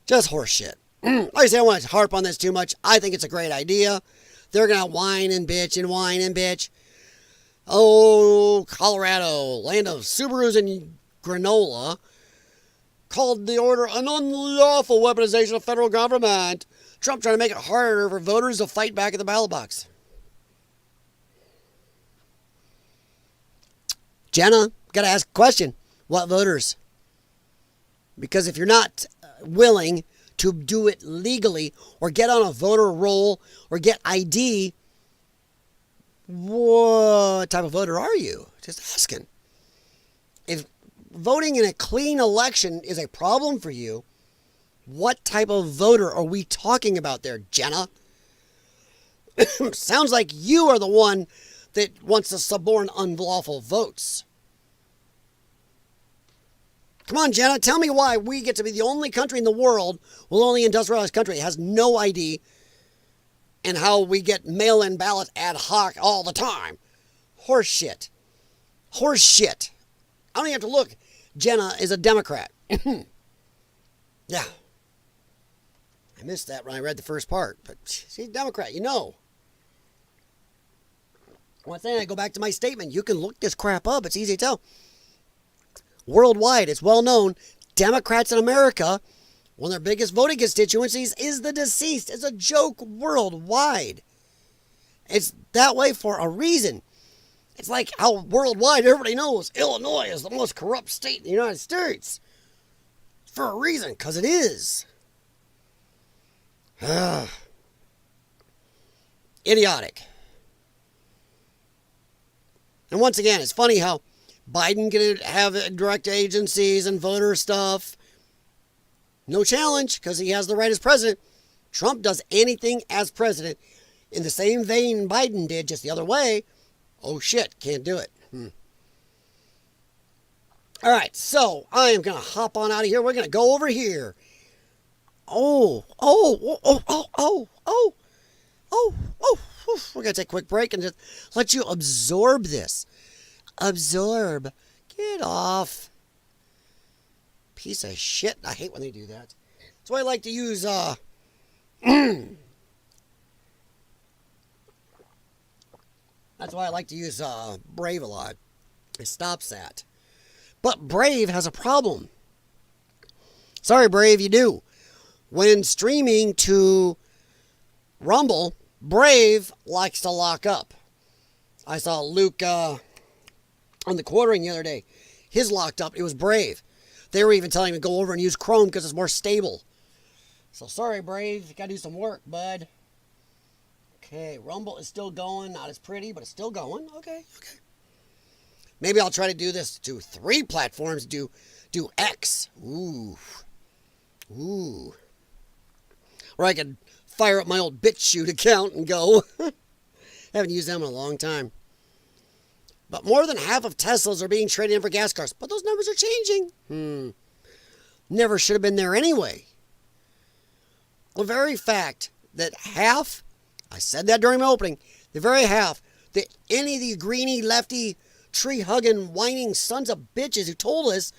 Just horse shit. Like I said, I don't want to harp on this too much. I think it's a great idea. They're going to whine and bitch and whine and bitch. Oh, Colorado, land of Subarus and granola, called the order an unlawful weaponization of federal government. Trump trying to make it harder for voters to fight back at the ballot box. Jenna, got to ask a question. What voters? Because if you're not willing to do it legally or get on a voter roll or get ID, what type of voter are you? Just asking. If voting in a clean election is a problem for you, what type of voter are we talking about there, Jenna? Sounds like you are the one that wants to suborn unlawful votes. Come on, Jenna, tell me why we get to be the only country in the world, well, only industrialized country, that has no ID, and how we get mail-in ballots ad hoc all the time. Horse shit. Horse shit. I don't even have to look. Jenna is a Democrat. Yeah. I missed that when I read the first part, but she's a Democrat, you know. One thing, I go back to my statement. You can look this crap up. It's easy to tell. Worldwide, it's well known, Democrats in America, one of their biggest voting constituencies is the deceased. It's a joke worldwide. It's that way for a reason. It's like how worldwide everybody knows Illinois is the most corrupt state in the United States. For a reason, because it is. Idiotic. And once again, it's funny how Biden can have direct agencies and voter stuff. No challenge, because he has the right as president. Trump does anything as president in the same vein Biden did, just the other way. Oh shit, can't do it. All right, so I am going to hop on out of here. We're going to go over here. We're going to take a quick break and just let you absorb this. Absorb. Get off. Piece of shit. I hate when they do that. That's why I like to use, That's why I like to use, Brave a lot. It stops that. But Brave has a problem. Sorry, Brave, you do. When streaming to Rumble, Brave likes to lock up. I saw Luke on the quartering the other day. His locked up. It was Brave. They were even telling him to go over and use Chrome because it's more stable. So sorry, Brave. You got to do some work, bud. Okay, Rumble is still going. Not as pretty, but it's still going. Okay. Maybe I'll try to do this to 3 platforms. Do X. Ooh. Or I could fire up my old BitChute account and go. Haven't used them in a long time. But more than half of Teslas are being traded in for gas cars. But those numbers are changing. Never should have been there anyway. The very fact that half, I said that during my opening, the very half that any of these greeny, lefty, tree-hugging, whining sons of bitches who told us,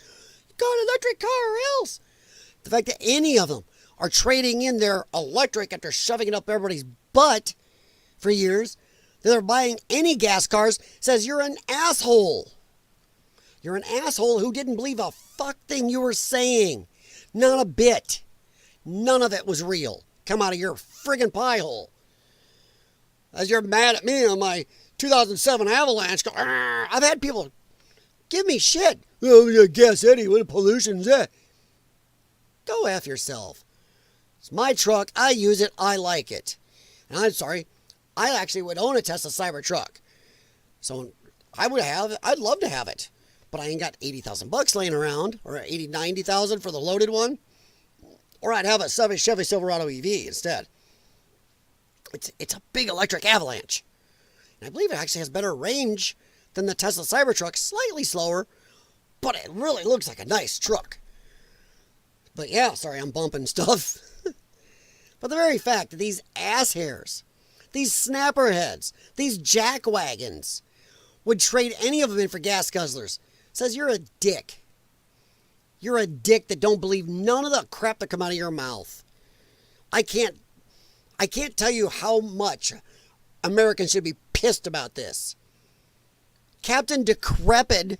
go an electric car or else. The fact that any of them are trading in their electric after shoving it up everybody's butt for years, that they're buying any gas cars, says you're an asshole. You're an asshole who didn't believe a fuck thing you were saying. Not a bit. None of it was real. Come out of your friggin' pie hole. As you're mad at me on my 2007 Avalanche, go, I've had people give me shit. Oh, yeah, gas Eddie, what pollution's that? Go F yourself. It's my truck. I use it. I like it. And I'm sorry. I actually would own a Tesla Cybertruck. So I'd love to have it. But I ain't got $80,000 laying around, or 80, 90,000 for the loaded one. Or I'd have a Chevy Silverado EV instead. It's a big electric Avalanche. And I believe it actually has better range than the Tesla Cybertruck. Slightly slower, but it really looks like a nice truck. But yeah, sorry, I'm bumping stuff. But the very fact that these ass hairs, these snapper heads, these jackwagons would trade any of them in for gas guzzlers says you're a dick. You're a dick that don't believe none of the crap that come out of your mouth. I can't tell you how much Americans should be pissed about this. Captain Decrepit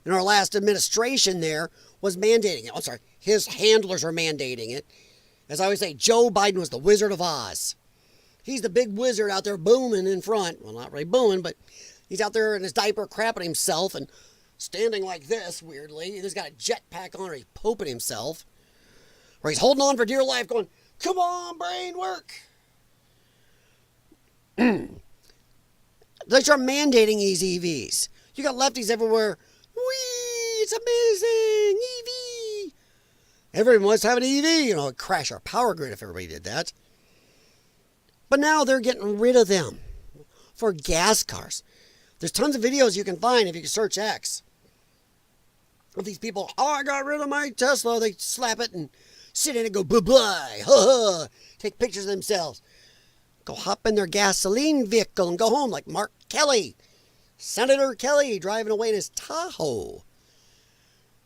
in our last administration there was mandating it. I'm sorry, his handlers are mandating it. As I always say, Joe Biden was the Wizard of Oz. He's the big wizard out there booming in front. Well, not really booming, but he's out there in his diaper crapping himself and standing like this, weirdly. He's got a jetpack on, or he's pooping himself. Or he's holding on for dear life going, come on, brain, work. They start mandating these EVs. You got lefties everywhere. Whee, it's amazing, EV. Everyone wants to have an EV. You know, it'd crash our power grid if everybody did that. But now they're getting rid of them for gas cars. There's tons of videos you can find if you can search X of these people. Oh, I got rid of my Tesla. They slap it and sit in it and go bye-bye. Ha-ha. Take pictures of themselves. Go hop in their gasoline vehicle and go home like Mark Kelly. Senator Kelly driving away in his Tahoe.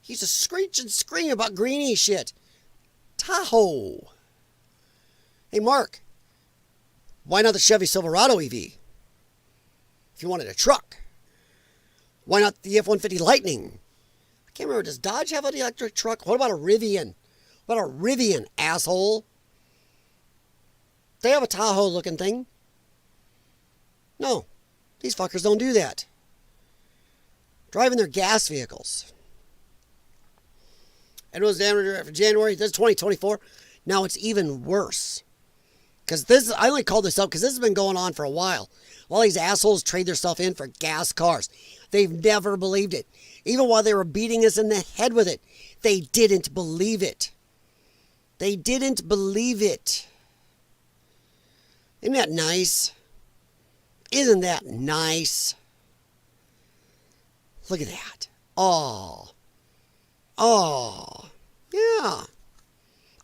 He used to screech and scream about greenie shit. Tahoe. Hey, Mark. Why not the Chevy Silverado EV? If you wanted a truck. Why not the F-150 Lightning? I can't remember. Does Dodge have an electric truck? What about a Rivian? What about a Rivian, asshole? They have a Tahoe-looking thing. No. These fuckers don't do that. Driving their gas vehicles. It was January. This is 2024. Now it's even worse. Because this, I only called this up because this has been going on for a while. All these assholes trade their stuff in for gas cars. They've never believed it. Even while they were beating us in the head with it, they didn't believe it. They didn't believe it. Isn't that nice? Isn't that nice? Look at that. Oh. Oh. Yeah.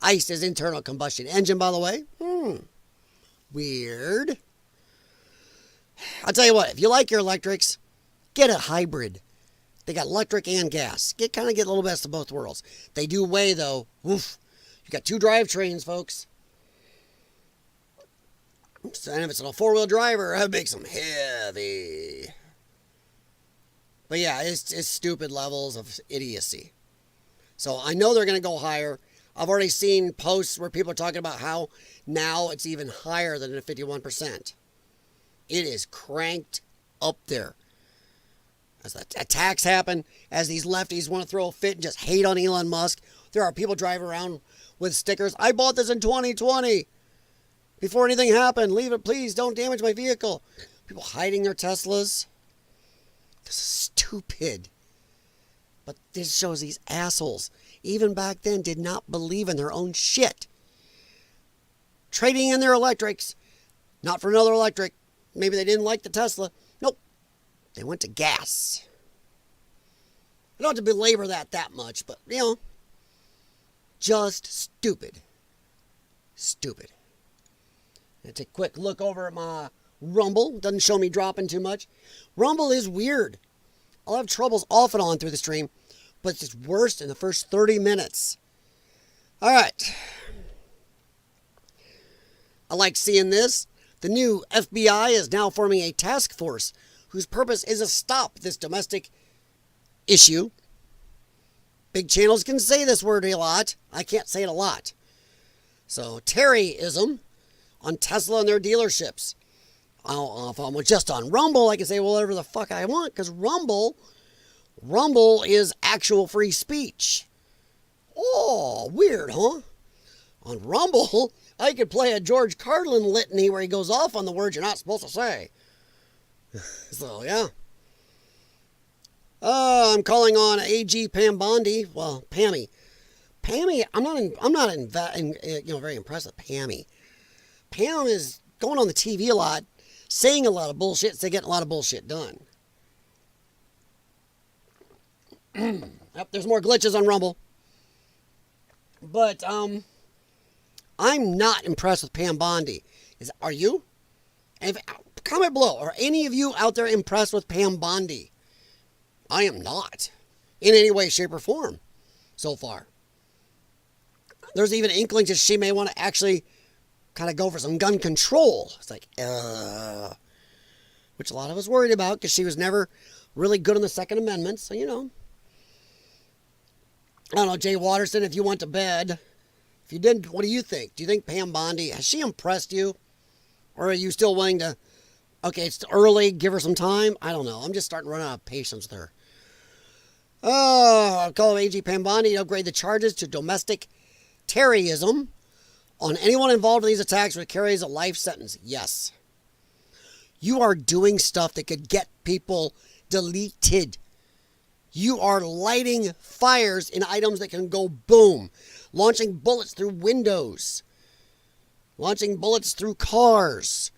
ICE is internal combustion engine, by the way. Weird. I'll tell you what, if you like your electrics, get a hybrid. They got electric and gas. Get a little best of both worlds. They do weigh, though. Oof. You got 2 drivetrains, folks. And if it's on a 4-wheel driver, that makes them heavy. But yeah, it's stupid levels of idiocy. So I know they're going to go higher. I've already seen posts where people are talking about how now it's even higher than the 51%. It is cranked up there. As the attacks happen, as these lefties want to throw a fit and just hate on Elon Musk, there are people driving around with stickers. I bought this in 2020. Before anything happened, leave it, please. Don't damage my vehicle. People hiding their Teslas. This is stupid. But this shows these assholes, even back then, did not believe in their own shit. Trading in their electrics, not for another electric. Maybe they didn't like the Tesla. Nope. They went to gas. I don't have to belabor that much, but, you know, just stupid. Stupid. Let's take a quick look over at my Rumble. Doesn't show me dropping too much. Rumble is weird. I'll have troubles off and on through the stream, but it's worst in the first 30 minutes. All right. I like seeing this. The new FBI is now forming a task force whose purpose is to stop this domestic issue. Big channels can say this word a lot. I can't say it a lot. So, Terryism on Tesla and their dealerships. If I'm just on Rumble, I can say whatever the fuck I want, because Rumble is actual free speech. Oh, weird, huh? On Rumble, I could play a George Carlin litany where he goes off on the words you're not supposed to say. So, yeah. I'm calling on AG Pam Bondi. Well, Pammy. I'm not very impressed with Pammy. Pam is going on the TV a lot, saying a lot of bullshit, so getting a lot of bullshit done. Yep, there's more glitches on Rumble. But, I'm not impressed with Pam Bondi. Are you? And comment below. Are any of you out there impressed with Pam Bondi? I am not. In any way, shape, or form. So far. There's even inklings that she may want to actually kind of go for some gun control. It's like, which a lot of us worried about because she was never really good on the Second Amendment. So, you know. I don't know, Jay Watterson, if you went to bed. If you didn't, what do you think? Do you think Pam Bondi, has she impressed you? Or are you still willing to, okay, it's early, give her some time? I don't know. I'm just starting to run out of patience with her. Call of AG Pambani to upgrade the charges to domestic terrorism on anyone involved in these attacks would carries a life sentence. Yes. You are doing stuff that could get people deleted. You are lighting fires in items that can go boom. Launching bullets through windows. Launching bullets through cars.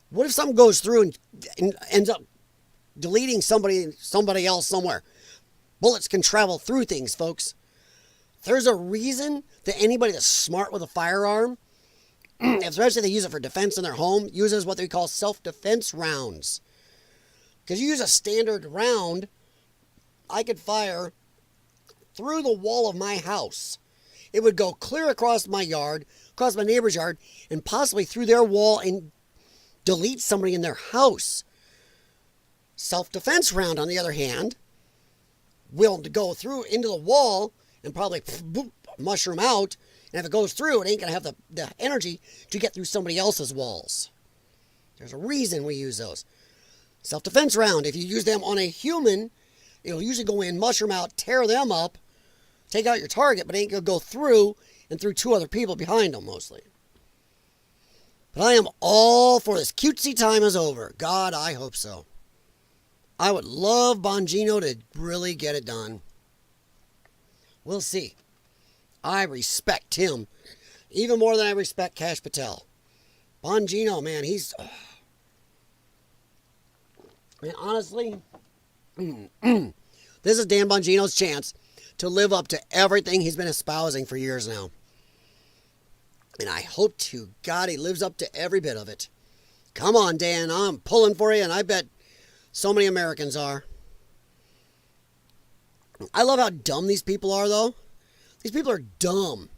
What if something goes through and ends up deleting somebody else somewhere? Bullets can travel through things, folks. There's a reason that anybody that's smart with a firearm, especially if they use it for defense in their home, uses what they call self-defense rounds. Because you use a standard round, I could fire through the wall of my house. It would go clear across my yard, across my neighbor's yard, and possibly through their wall and delete somebody in their house. Self-defense round, on the other hand, will go through into the wall and probably mushroom out. And if it goes through, it ain't going to have the energy to get through somebody else's walls. There's a reason we use those. Self-defense round, if you use them on a human, it'll usually go in, mushroom out, tear them up, take out your target, but it ain't going to go through and through two other people behind them mostly. But I am all for this. Cutesy time is over. God, I hope so. I would love Bongino to really get it done. We'll see. I respect him even more than I respect Cash Patel. Bongino, man, he's... And honestly, this is Dan Bongino's chance to live up to everything he's been espousing for years now. And I hope to God he lives up to every bit of it. Come on, Dan, I'm pulling for you, and I bet so many Americans are. I love how dumb these people are, though. These people are dumb.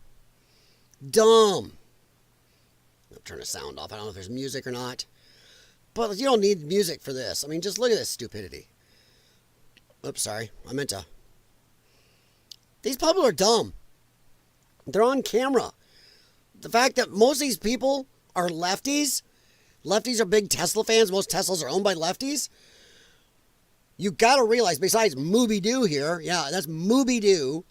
Dumb. I'll turn the sound off. I don't know if there's music or not. But you don't need music for this. I mean, just look at this stupidity. Oops, sorry. I meant to. These people are dumb. They're on camera. The fact that most of these people are lefties. Lefties are big Tesla fans. Most Teslas are owned by lefties. You got to realize, besides Mooby-Doo here, yeah, that's Mooby-Doo.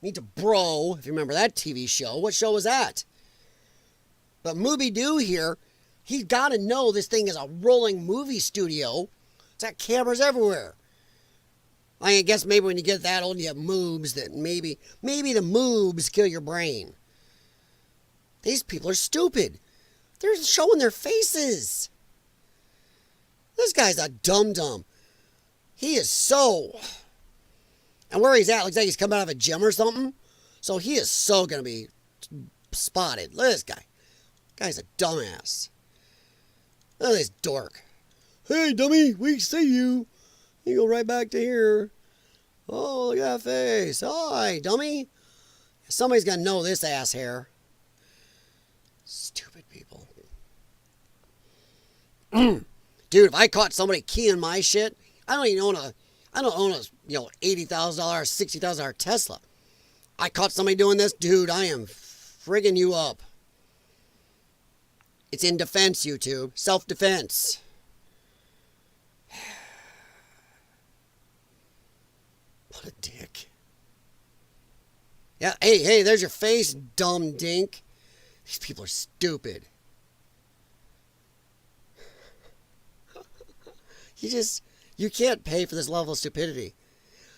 Need to bro, if you remember that TV show. What show was that? But Mooby-Doo here, he's got to know this thing is a rolling movie studio. It's got cameras everywhere. I guess maybe when you get that old, you have moobs that maybe the moobs kill your brain. These people are stupid. They're showing their faces. This guy's a dum-dum. He is so... And where he's at, looks like he's coming out of a gym or something. So he is so going to be spotted. Look at this guy. Guy's a dumbass. Look at this dork. Hey, dummy, we see you. You go right back to here. Oh, look at that face. Hi, dummy. Somebody's going to know this ass hair. Stupid people. Dude, if I caught somebody keying my shit, I don't own a $80,000, $60,000 Tesla. I caught somebody doing this, dude, I am friggin' you up. It's in defense, YouTube. Self-defense. What a dick. Yeah, hey, there's your face, dumb dink. These people are stupid. You can't pay for this level of stupidity.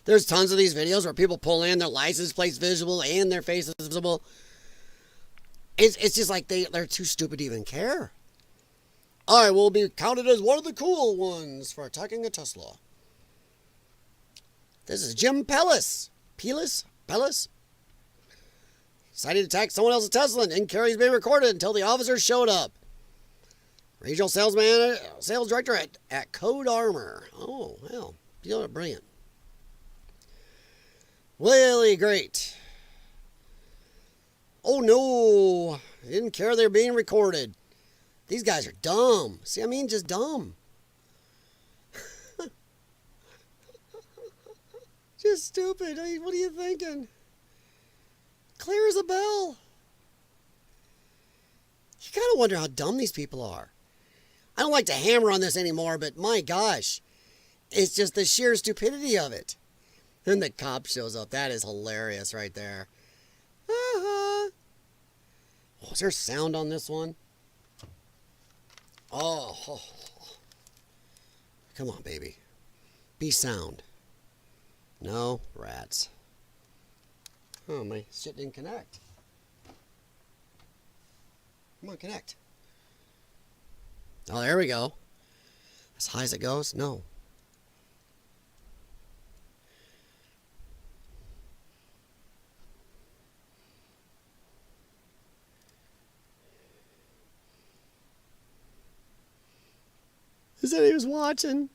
There's tons of these videos where people pull in their license plates visible and their faces visible. It's just like they're too stupid to even care. I will be counted as one of the cool ones for attacking a Tesla. This is Jim Pellis. Pellis? Decided to attack someone else's Tesla and carry's being recorded until the officers showed up. Regional sales director at Code Armor. Oh, well, you're brilliant. Really great. Oh, no. They didn't care they were being recorded. These guys are dumb. See, I mean, just dumb. Just stupid. I mean, what are you thinking? Clear as a bell. You gotta wonder how dumb these people are. I don't like to hammer on this anymore, but my gosh, it's just the sheer stupidity of it. Then the cop shows up. That is hilarious right there. Oh, is there sound on this one? Oh. Come on, baby. Be sound. No, rats. Oh, my shit didn't connect. Come on, connect. Oh, there we go. As high as it goes? No. He said he was watching.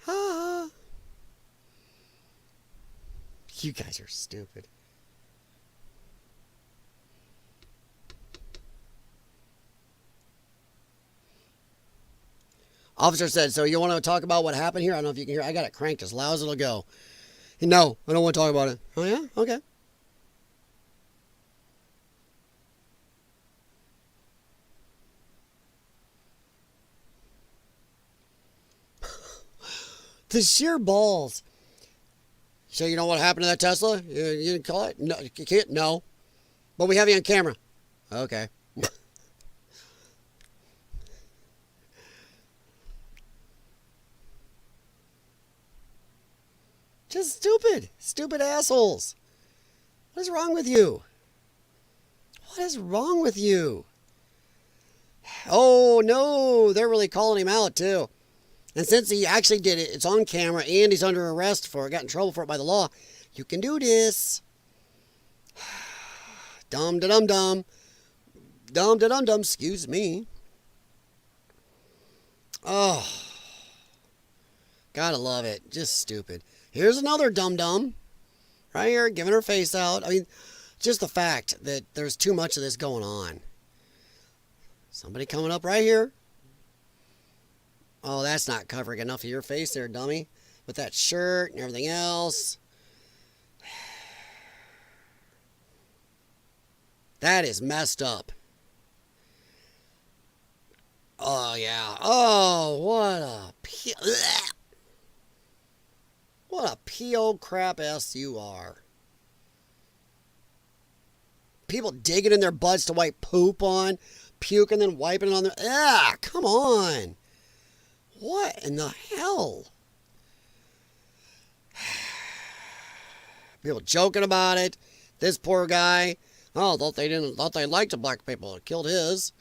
Ha! You guys are stupid. Officer said, so you want to talk about what happened here? I don't know if you can hear. I got it cranked as loud as it'll go. No, I don't want to talk about it. Oh, yeah? Okay. The sheer balls. So you know what happened to that Tesla? You didn't call it? No, you can't? No. But we have you on camera. Okay. Just stupid. Stupid assholes. What is wrong with you? What is wrong with you? Oh, no. They're really calling him out, too. And since he actually did it, it's on camera, and he's under arrest for it, got in trouble for it by the law. You can do this. Dum-da-dum-dum. Dum-da-dum-dum. Excuse me. Oh. Gotta love it. Just stupid. Here's another dum-dum. Right here, giving her face out. I mean, just the fact that there's too much of this going on. Somebody coming up right here. Oh, that's not covering enough of your face there, dummy. With that shirt and everything else. That is messed up. Oh, yeah. Oh, what a P.O. crap ass you are. People digging in their butts to wipe poop on, puking and then wiping it on their... Ah, come on. What in the hell? People joking about it. This poor guy. Oh, thought they liked the black people. It killed his.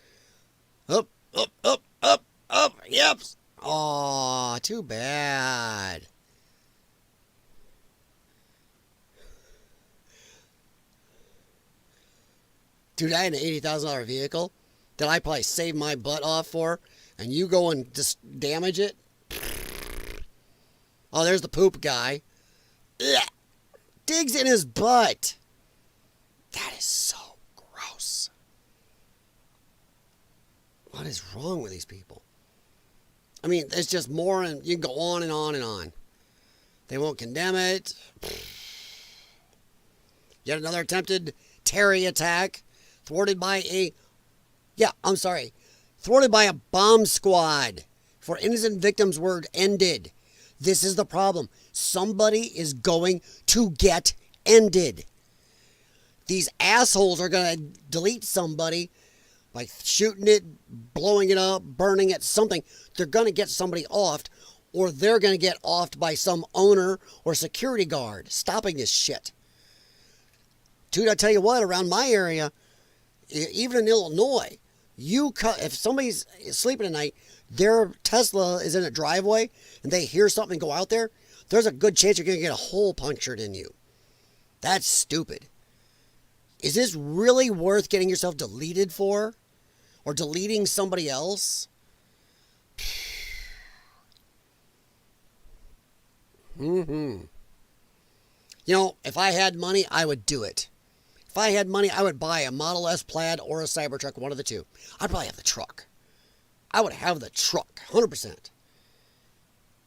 Up, up, up, up, up. Yep. Oh, too bad. Dude, I had an $80,000 vehicle that I probably saved my butt off for, and you go and just damage it. Oh, there's the poop guy. Ugh. Digs in his butt. That is so gross. What is wrong with these people? I mean, there's just more, and you can go on and on and on. They won't condemn it. Yet another attempted Terry attack. Thwarted by a bomb squad. For innocent victims were ended. This is the problem. Somebody is going to get ended. These assholes are going to delete somebody by shooting it, blowing it up, burning it, something. They're going to get somebody offed, or they're going to get offed by some owner or security guard stopping this shit. Dude, I tell you what, around my area, even in Illinois, if somebody's sleeping at night, their Tesla is in a driveway, and they hear something go out there, there's a good chance you're going to get a hole punctured in you. That's stupid. Is this really worth getting yourself deleted for? Or deleting somebody else? You know, if I had money, I would do it. If I had money, I would buy a Model S Plaid or a Cybertruck, one of the two. I'd probably have the truck. I would have the truck, 100%.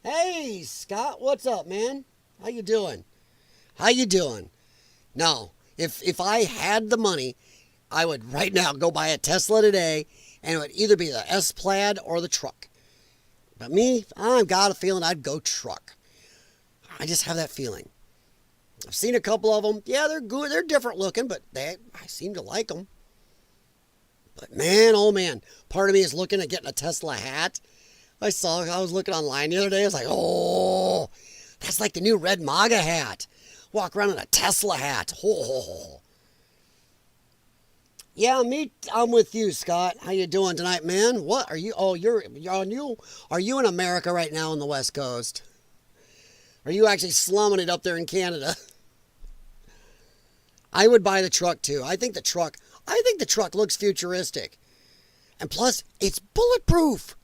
Hey, Scott, what's up, man? How you doing? How you doing? No, if I had the money, I would right now go buy a Tesla today, and it would either be the S Plaid or the truck. But me, I've got a feeling I'd go truck. I just have that feeling. I've seen a couple of them. Yeah, they're good. They're different looking, but I seem to like them. But man, oh man, part of me is looking at getting a Tesla hat. I was looking online the other day. I was like, oh, that's like the new red MAGA hat. Walk around in a Tesla hat. Oh. Yeah, I'm with you, Scott. How you doing tonight, man? What are you? Oh, are you in America right now on the West Coast? Are you actually slumming it up there in Canada? I would buy the truck too. I think the truck looks futuristic. And plus, it's bulletproof.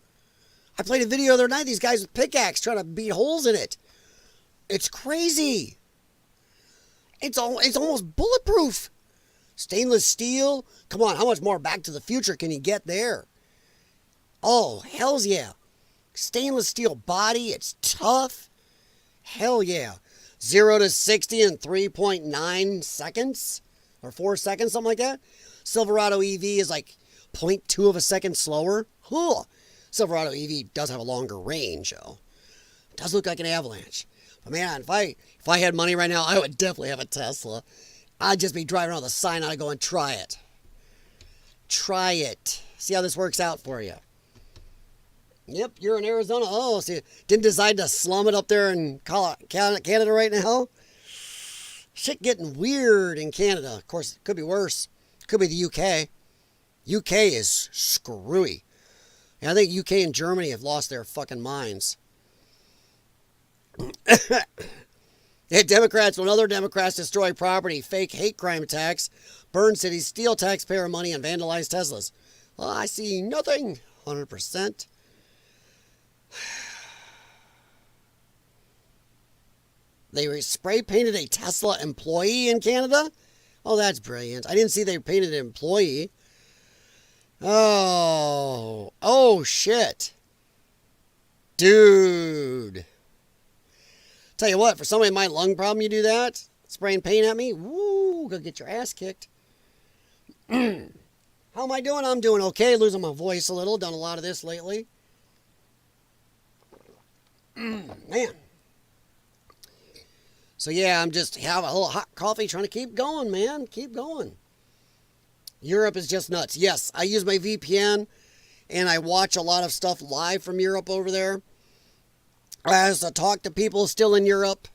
I played a video the other night, these guys with pickaxe trying to beat holes in it. It's crazy. It's almost bulletproof. Stainless steel. Come on, how much more Back to the Future can you get there? Oh, hells yeah. Stainless steel body, it's tough. Hell yeah. 0 to 60 in 3.9 seconds. Or 4 seconds, something like that. Silverado EV is like 0.2 of a second slower. Huh. Silverado EV does have a longer range, though. It does look like an Avalanche. But man, if I had money right now, I would definitely have a Tesla. I'd just be driving around the sign. I'd go and try it. Try it. See how this works out for you. Yep, you're in Arizona. Oh, see, didn't decide to slum it up there in Canada right now? Shit getting weird in Canada. Of course, it could be worse. It could be the UK. UK is screwy. And I think UK and Germany have lost their fucking minds. Democrats, when other Democrats destroy property, fake hate crime attacks, burn cities, steal taxpayer money, and vandalize Teslas. Well, I see nothing. 100%. They spray painted a Tesla employee in Canada? Oh, that's brilliant. I didn't see they painted an employee. Oh, shit. Dude. Tell you what, for somebody with my lung problem, you do that? Spraying paint at me? Woo, go get your ass kicked. How am I doing? I'm doing okay. Losing my voice a little. Done a lot of this lately. Man. So yeah, I'm just having a little hot coffee trying to keep going, man. Keep going. Europe is just nuts. Yes, I use my VPN and I watch a lot of stuff live from Europe over there. As I talk to people still in Europe,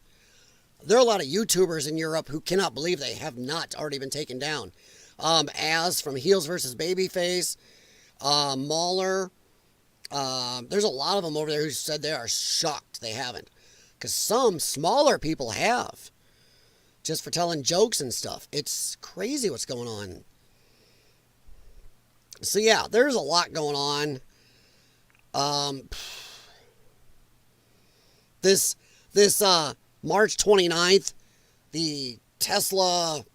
there are a lot of YouTubers in Europe who cannot believe they have not already been taken down. As from Heels versus Babyface, Mahler. There's a lot of them over there who said they are shocked they haven't. Because some smaller people have. Just for telling jokes and stuff. It's crazy what's going on. So yeah, there's a lot going on. This March 29th, the Tesla,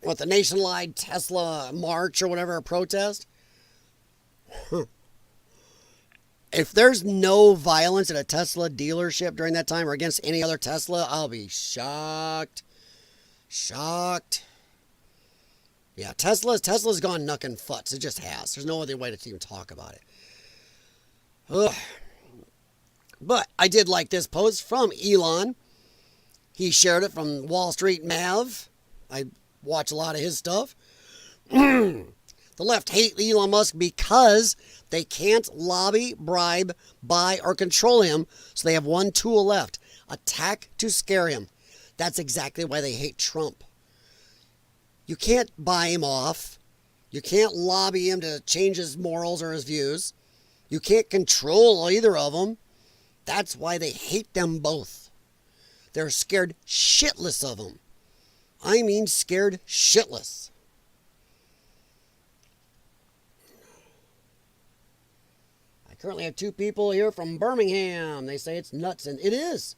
the nationwide Tesla march or whatever, protest. If there's no violence at a Tesla dealership during that time or against any other Tesla, I'll be shocked. Shocked. Yeah, Tesla's gone knuckin' futs. It just has. There's no other way to even talk about it. Ugh. But I did like this post from Elon. He shared it from Wall Street Mav. I watch a lot of his stuff. The left hate Elon Musk because they can't lobby, bribe, buy, or control him, so they have one tool left: attack to scare him. That's exactly why they hate Trump. You can't buy him off. You can't lobby him to change his morals or his views. You can't control either of them. That's why they hate them both. They're scared shitless of him. I mean scared shitless. I currently have 2 people here from Birmingham. They say it's nuts, and it is.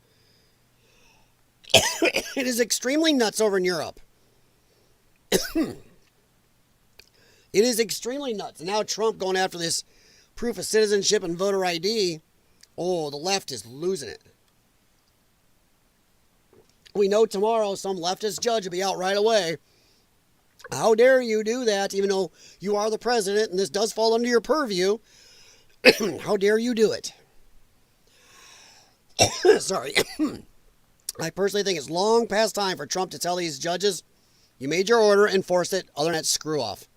It is extremely nuts over in Europe. It is extremely nuts. And now Trump going after this proof of citizenship and voter ID. Oh, the left is losing it. We know tomorrow some leftist judge will be out right away. How dare you do that, even though you are the president and this does fall under your purview. How dare you do it? Sorry. I personally think it's long past time for Trump to tell these judges, you made your order, enforce it. Other than that, screw off.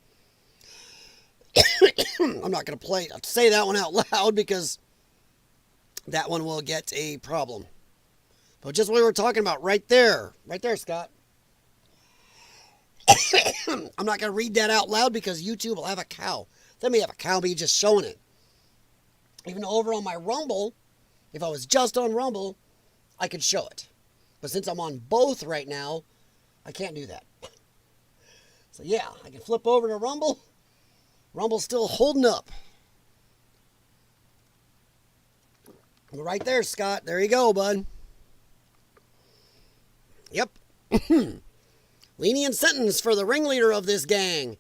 I'm not going to say that one out loud because that one will get a problem. But just what we were talking about right there, Scott. I'm not going to read that out loud because YouTube will have a cow. Let me have a cow be just showing it. Even over on my Rumble, if I was just on Rumble, I could show it. But since I'm on both right now, I can't do that. So yeah, I can flip over to Rumble. Rumble's still holding up. Right there, Scott. There you go, bud. Yep. Lenient sentence for the ringleader of this gang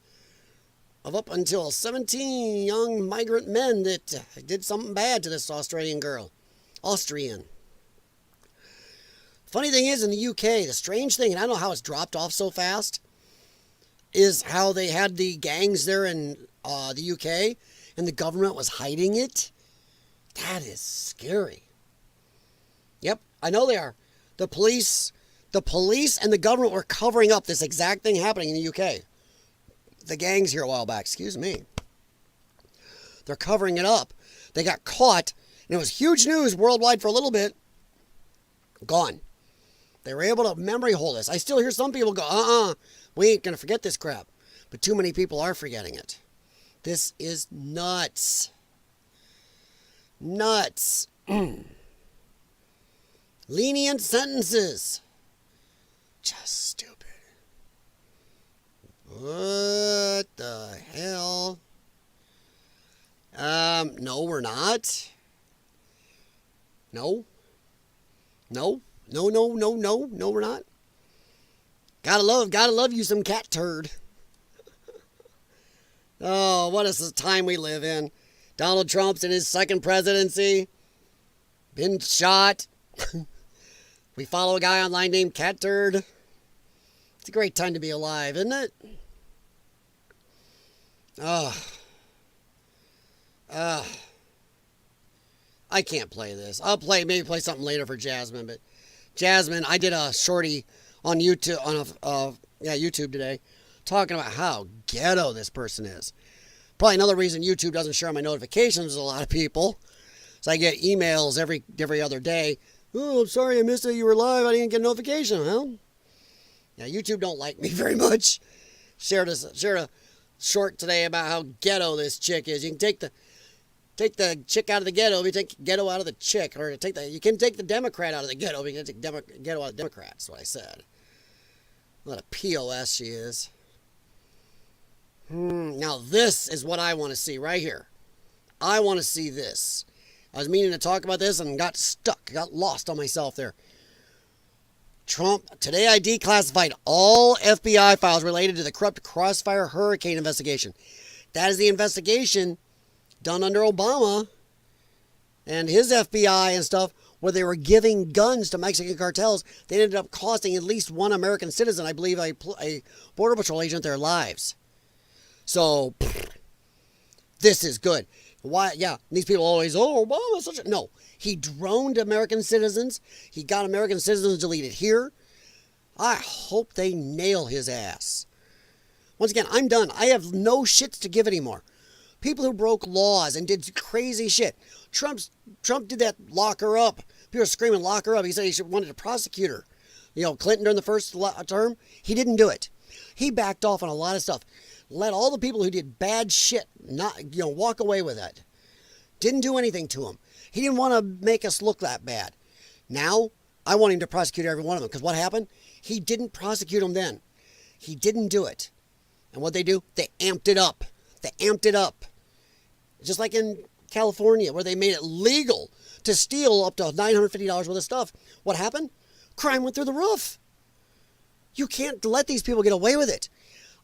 of up until 17 young migrant men that did something bad to this Australian girl. Austrian. Funny thing is, in the UK, the strange thing, and I don't know how it's dropped off so fast, is how they had the gangs there in the UK, and the government was hiding it. That is scary. Yep, I know they are. The police and the government were covering up this exact thing happening in the UK. The gangs here a while back, excuse me. They're covering it up. They got caught, and it was huge news worldwide for a little bit. Gone. They were able to memory hold this. I still hear some people go, we ain't going to forget this crap. But too many people are forgetting it. This is nuts. Nuts. Lenient sentences. Just stupid. What the hell? No, we're not. No, we're not. Gotta love you some cat turd. Oh, what is the time we live in? Donald Trump's in his second presidency. Been shot. We follow a guy online named Cat Turd. It's a great time to be alive, isn't it? I can't play this. I'll maybe play something later for Jasmine, but Jasmine, I did a shorty on YouTube YouTube today, talking about how ghetto this person is. Probably another reason YouTube doesn't share my notifications with a lot of people. So I get emails every other day. Oh, I'm sorry I missed it. You were live. I didn't get a notification. Well, yeah, YouTube don't like me very much. Shared a short today about how ghetto this chick is. You can take the chick out of the ghetto. You take ghetto out of the chick, or you can take the Democrat out of the ghetto. You can take ghetto out of the Democrat. That's what I said. What a POS she is. Now this is what I want to see right here. I want to see this. I was meaning to talk about this and got lost on myself there. Trump, today I declassified all FBI files related to the corrupt Crossfire hurricane investigation. That is the investigation done under Obama and his FBI and stuff, where they were giving guns to Mexican cartels. They ended up costing at least one American citizen, I believe a Border Patrol agent, their lives. So, this is good. Why? Yeah, these people always, Obama's such a... No, he droned American citizens. He got American citizens deleted here. I hope they nail his ass. Once again, I'm done. I have no shits to give anymore. People who broke laws and did crazy shit. Trump did that, lock her up. People were screaming, lock her up. He said he wanted to prosecute her. Clinton during the first term, he didn't do it. He backed off on a lot of stuff. Let all the people who did bad shit walk away with it. Didn't do anything to them. He didn't want to make us look that bad. Now, I want him to prosecute every one of them. Because what happened? He didn't prosecute them then. He didn't do it. And what they do? They amped it up. Just like in California, where they made it legal to steal up to $950 worth of stuff. What happened? Crime went through the roof. You can't let these people get away with it.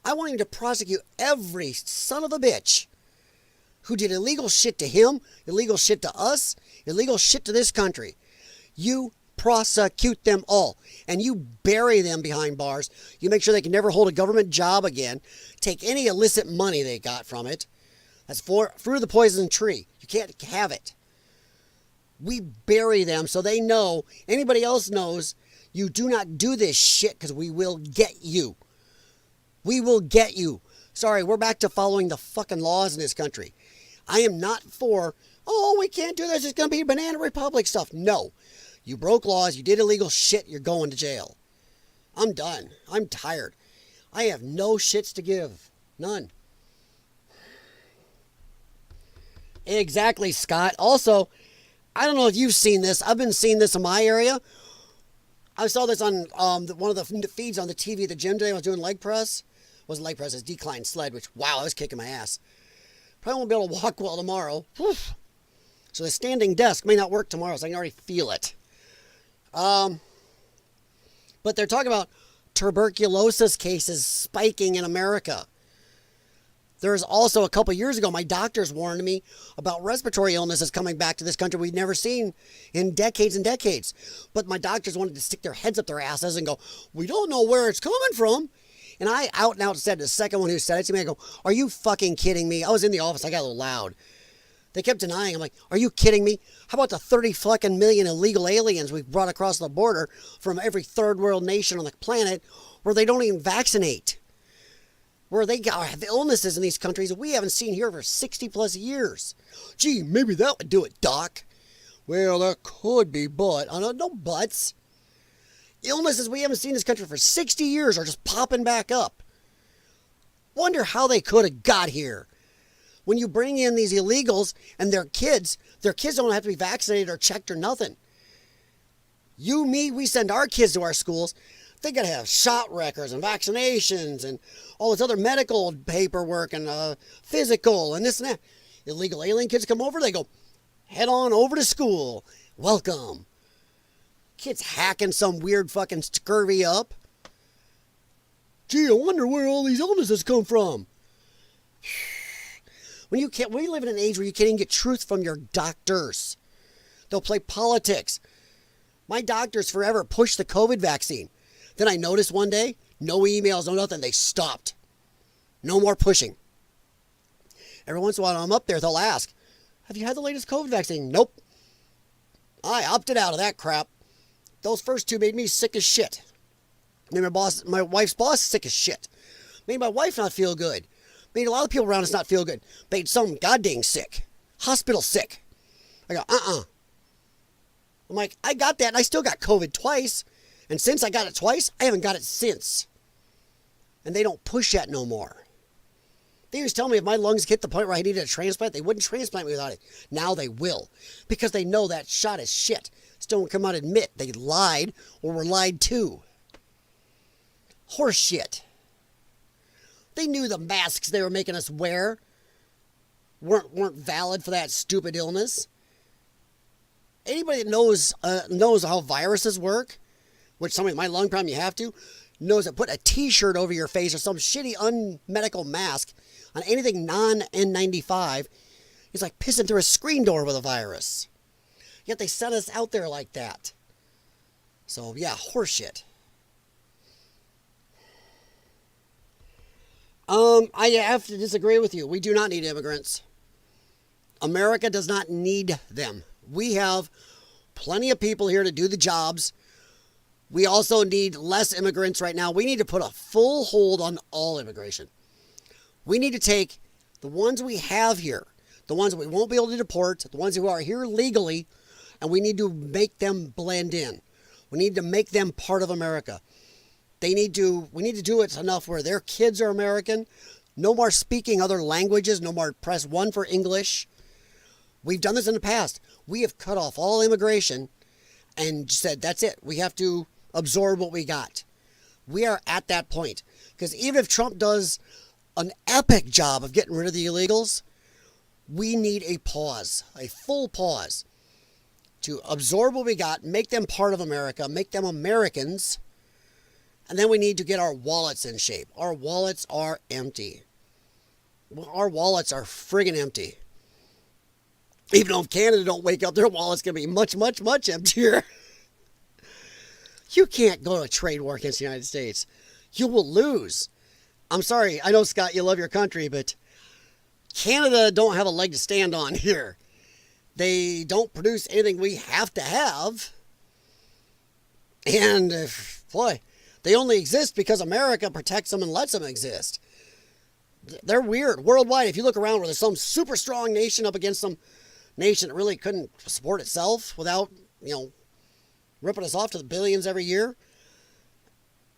I want him to prosecute every son of a bitch who did illegal shit to him, illegal shit to us, illegal shit to this country. You prosecute them all, and you bury them behind bars. You make sure they can never hold a government job again. Take any illicit money they got from it. That's fruit of the poison tree. You can't have it. We bury them so they know, anybody else knows, You do not do this shit because we will get you. We will get you. Sorry, we're back to following the fucking laws in this country. I am not for, oh, we can't do this. It's going to be Banana Republic stuff. No. You broke laws. You did illegal shit. You're going to jail. I'm done. I'm tired. I have no shits to give. None. Exactly, Scott. Also, I don't know if you've seen this. I've been seeing this in my area. I saw this on one of the feeds on the TV at the gym today. I was doing leg press. It wasn't leg press, it was decline sled, which, wow, I was kicking my ass. Probably won't be able to walk well tomorrow. Whew. So the standing desk may not work tomorrow, so I can already feel it. But they're talking about tuberculosis cases spiking in America. There's also a couple years ago, my doctors warned me about respiratory illnesses coming back to this country we've never seen in decades and decades. But my doctors wanted to stick their heads up their asses and go, we don't know where it's coming from. And I out and out said to the second one who said it to me, I go, are you fucking kidding me? I was in the office, I got a little loud. They kept denying. I'm like, are you kidding me? How about the 30 fucking million illegal aliens we've brought across the border from every third world nation on the planet where they don't even vaccinate? Where they have illnesses in these countries that we haven't seen here for 60 plus years. Gee, maybe that would do it, Doc. Well, that could be, but, no buts. Illnesses we haven't seen in this country for 60 years are just popping back up. Wonder how they could have got here. When you bring in these illegals and their kids don't have to be vaccinated or checked or nothing. You, me, we send our kids to our schools. They got to have shot records and vaccinations and all this other medical paperwork and physical and this and that. Illegal alien kids come over, they go, head on over to school. Welcome. Kids hacking some weird fucking scurvy up. Gee, I wonder where all these illnesses come from. We live in an age where you can't even get truth from your doctors. They'll play politics. My doctors forever pushed the COVID vaccine. Then I noticed one day, no emails, no nothing. They stopped. No more pushing. Every once in a while I'm up there, they'll ask, have you had the latest COVID vaccine? Nope. I opted out of that crap. Those first two made me sick as shit. Made my wife's boss sick as shit. Made my wife not feel good. Made a lot of people around us not feel good. Made some goddamn sick. Hospital sick. I go, I'm like, I got that and I still got COVID twice. And since I got it twice, I haven't got it since. And they don't push that no more. They used to tell me if my lungs hit the point where I needed a transplant, they wouldn't transplant me without it. Now they will. Because they know that shot is shit. Still won't come out and admit they lied or were lied to. Horse shit. They knew the masks they were making us wear weren't valid for that stupid illness. Anybody that knows how viruses work, which some of my lung problem you have to, knows that put a t-shirt over your face or some shitty unmedical mask on anything non-N95 is like pissing through a screen door with a virus. Yet they sent us out there like that. So yeah, horseshit. I have to disagree with you. We do not need immigrants. America does not need them. We have plenty of people here to do the jobs. We also need less immigrants right now. We need to put a full hold on all immigration. We need to take the ones we have here, the ones that we won't be able to deport, the ones who are here legally, and we need to make them blend in. We need to make them part of America. We need to do it enough where their kids are American. No more speaking other languages. No more press 1 for English. We've done this in the past. We have cut off all immigration and said, that's it. We have to absorb what we got. We are at that point. Because even if Trump does an epic job of getting rid of the illegals, we need a pause, a full pause, to absorb what we got, make them part of America, make them Americans, and then we need to get our wallets in shape. Our wallets are empty. Our wallets are friggin' empty. Even though if Canada don't wake up, their wallet's going to be much, much, much emptier. You can't go to a trade war against the United States. You will lose. I'm sorry. I know, Scott, you love your country, but Canada don't have a leg to stand on here. They don't produce anything we have to have. And, boy, they only exist because America protects them and lets them exist. They're weird. Worldwide, if you look around where there's some super strong nation up against some nation that really couldn't support itself without, ripping us off to the billions every year,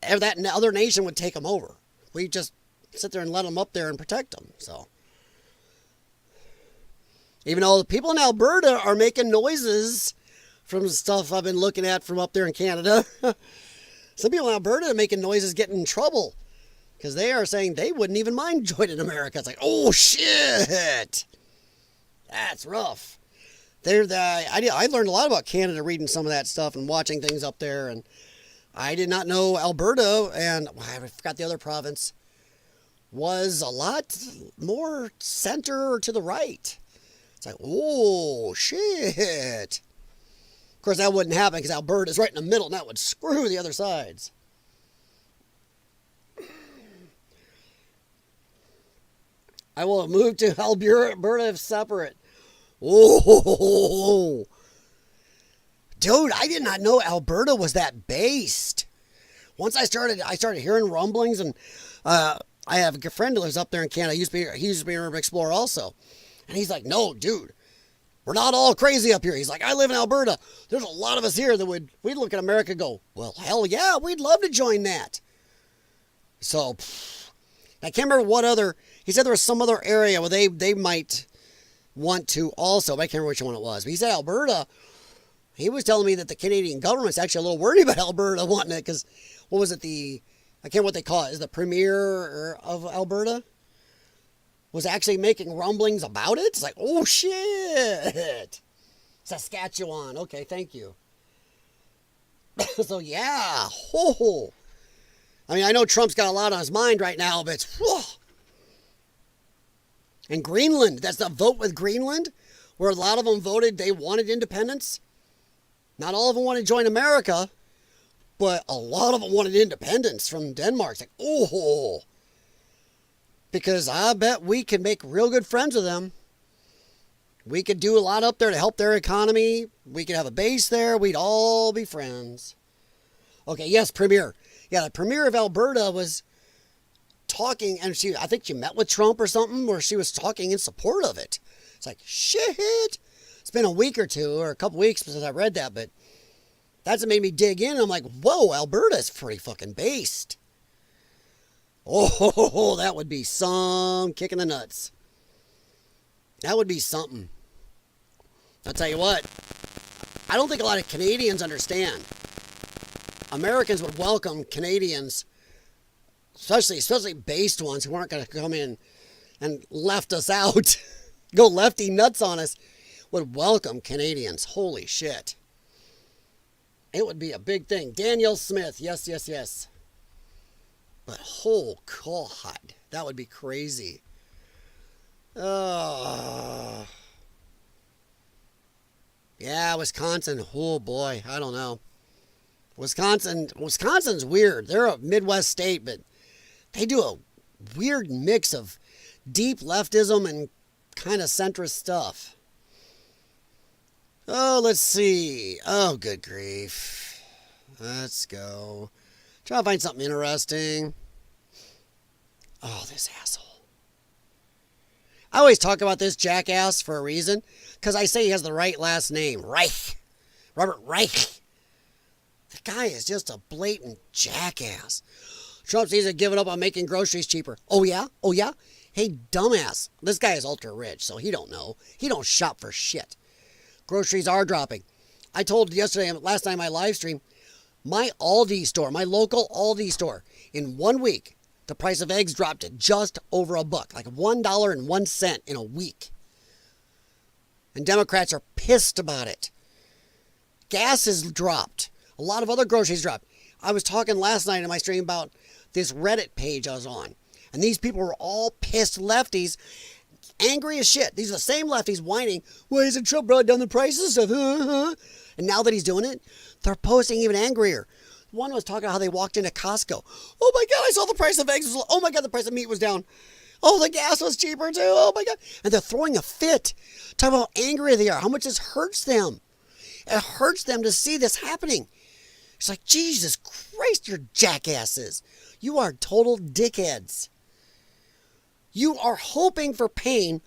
that other nation would take them over. We just sit there and let them up there and protect them. So, even though the people in Alberta are making noises from stuff I've been looking at from up there in Canada, some people in Alberta are making noises, getting in trouble, because they are saying they wouldn't even mind joining America. It's like, oh shit, that's rough. I learned a lot about Canada reading some of that stuff and watching things up there, and I did not know Alberta, and I forgot the other province, was a lot more center or to the right. It's like, oh shit. Of course, that wouldn't happen because Alberta's right in the middle, and that would screw the other sides. I will move to Alberta if separate. Oh, dude, I did not know Alberta was that based. Once I started hearing rumblings, and I have a friend who lives up there in Canada. He used to be an urban explorer also, and he's like, no, dude, we're not all crazy up here. He's like, I live in Alberta. There's a lot of us here that we'd look at America and go, well, hell yeah, we'd love to join that. So, I can't remember what other, he said there was some other area where they might want to also, but I can't remember which one it was. But he said Alberta, he was telling me that the Canadian government's actually a little worried about Alberta wanting it, because, what was it, I can't remember what they call it, is the premier of Alberta was actually making rumblings about it. It's like, oh shit, Saskatchewan, okay, thank you. So yeah, I mean, I know Trump's got a lot on his mind right now, but whoa. And Greenland, that's the vote with Greenland, where a lot of them voted they wanted independence. Not all of them wanted to join America, but a lot of them wanted independence from Denmark. It's like, oh, because I bet we could make real good friends with them. We could do a lot up there to help their economy. We could have a base there. We'd all be friends. Okay, yes, Premier. Yeah, the Premier of Alberta was talking, and I think she met with Trump or something, where she was talking in support of it. It's like, shit. It's been a week or two, or a couple weeks since I read that, but that's what made me dig in. I'm like, whoa, Alberta's pretty fucking based. Oh, that would be some kick in the nuts. That would be something. I'll tell you what, I don't think a lot of Canadians understand. Americans would welcome Canadians, especially based ones who aren't going to come in and left us out, go lefty nuts on us, would welcome Canadians. Holy shit. It would be a big thing. Daniel Smith, yes, yes, yes. But oh God, that would be crazy. Yeah, Wisconsin, oh boy, I don't know. Wisconsin's weird. They're a Midwest state, but they do a weird mix of deep leftism and kind of centrist stuff. Oh, let's see. Oh, good grief. Let's go. Try to find something interesting. Oh, this asshole. I always talk about this jackass for a reason, because I say he has the right last name. Reich. Robert Reich. The guy is just a blatant jackass. Trump seems to have given up on making groceries cheaper. Oh, yeah? Oh, yeah? Hey, dumbass. This guy is ultra rich, so he don't know. He don't shop for shit. Groceries are dropping. I told yesterday, last time I live streamed, my Aldi store, my local Aldi store, in 1 week, the price of eggs dropped to just over $1, like $1.01 in a week. And Democrats are pissed about it. Gas has dropped. A lot of other groceries dropped. I was talking last night in my stream about this Reddit page I was on. And these people were all pissed lefties, angry as shit. These are the same lefties whining, why hasn't Trump brought down the prices of And now that he's doing it, they're posting even angrier. One was talking about how they walked into Costco. Oh my God, I saw the price of eggs. Oh my God, the price of meat was down. Oh, the gas was cheaper too. Oh my God. And they're throwing a fit. Talking about how angry they are, how much this hurts them. It hurts them to see this happening. It's like, Jesus Christ, you're jackasses. You are total dickheads. You are hoping for pain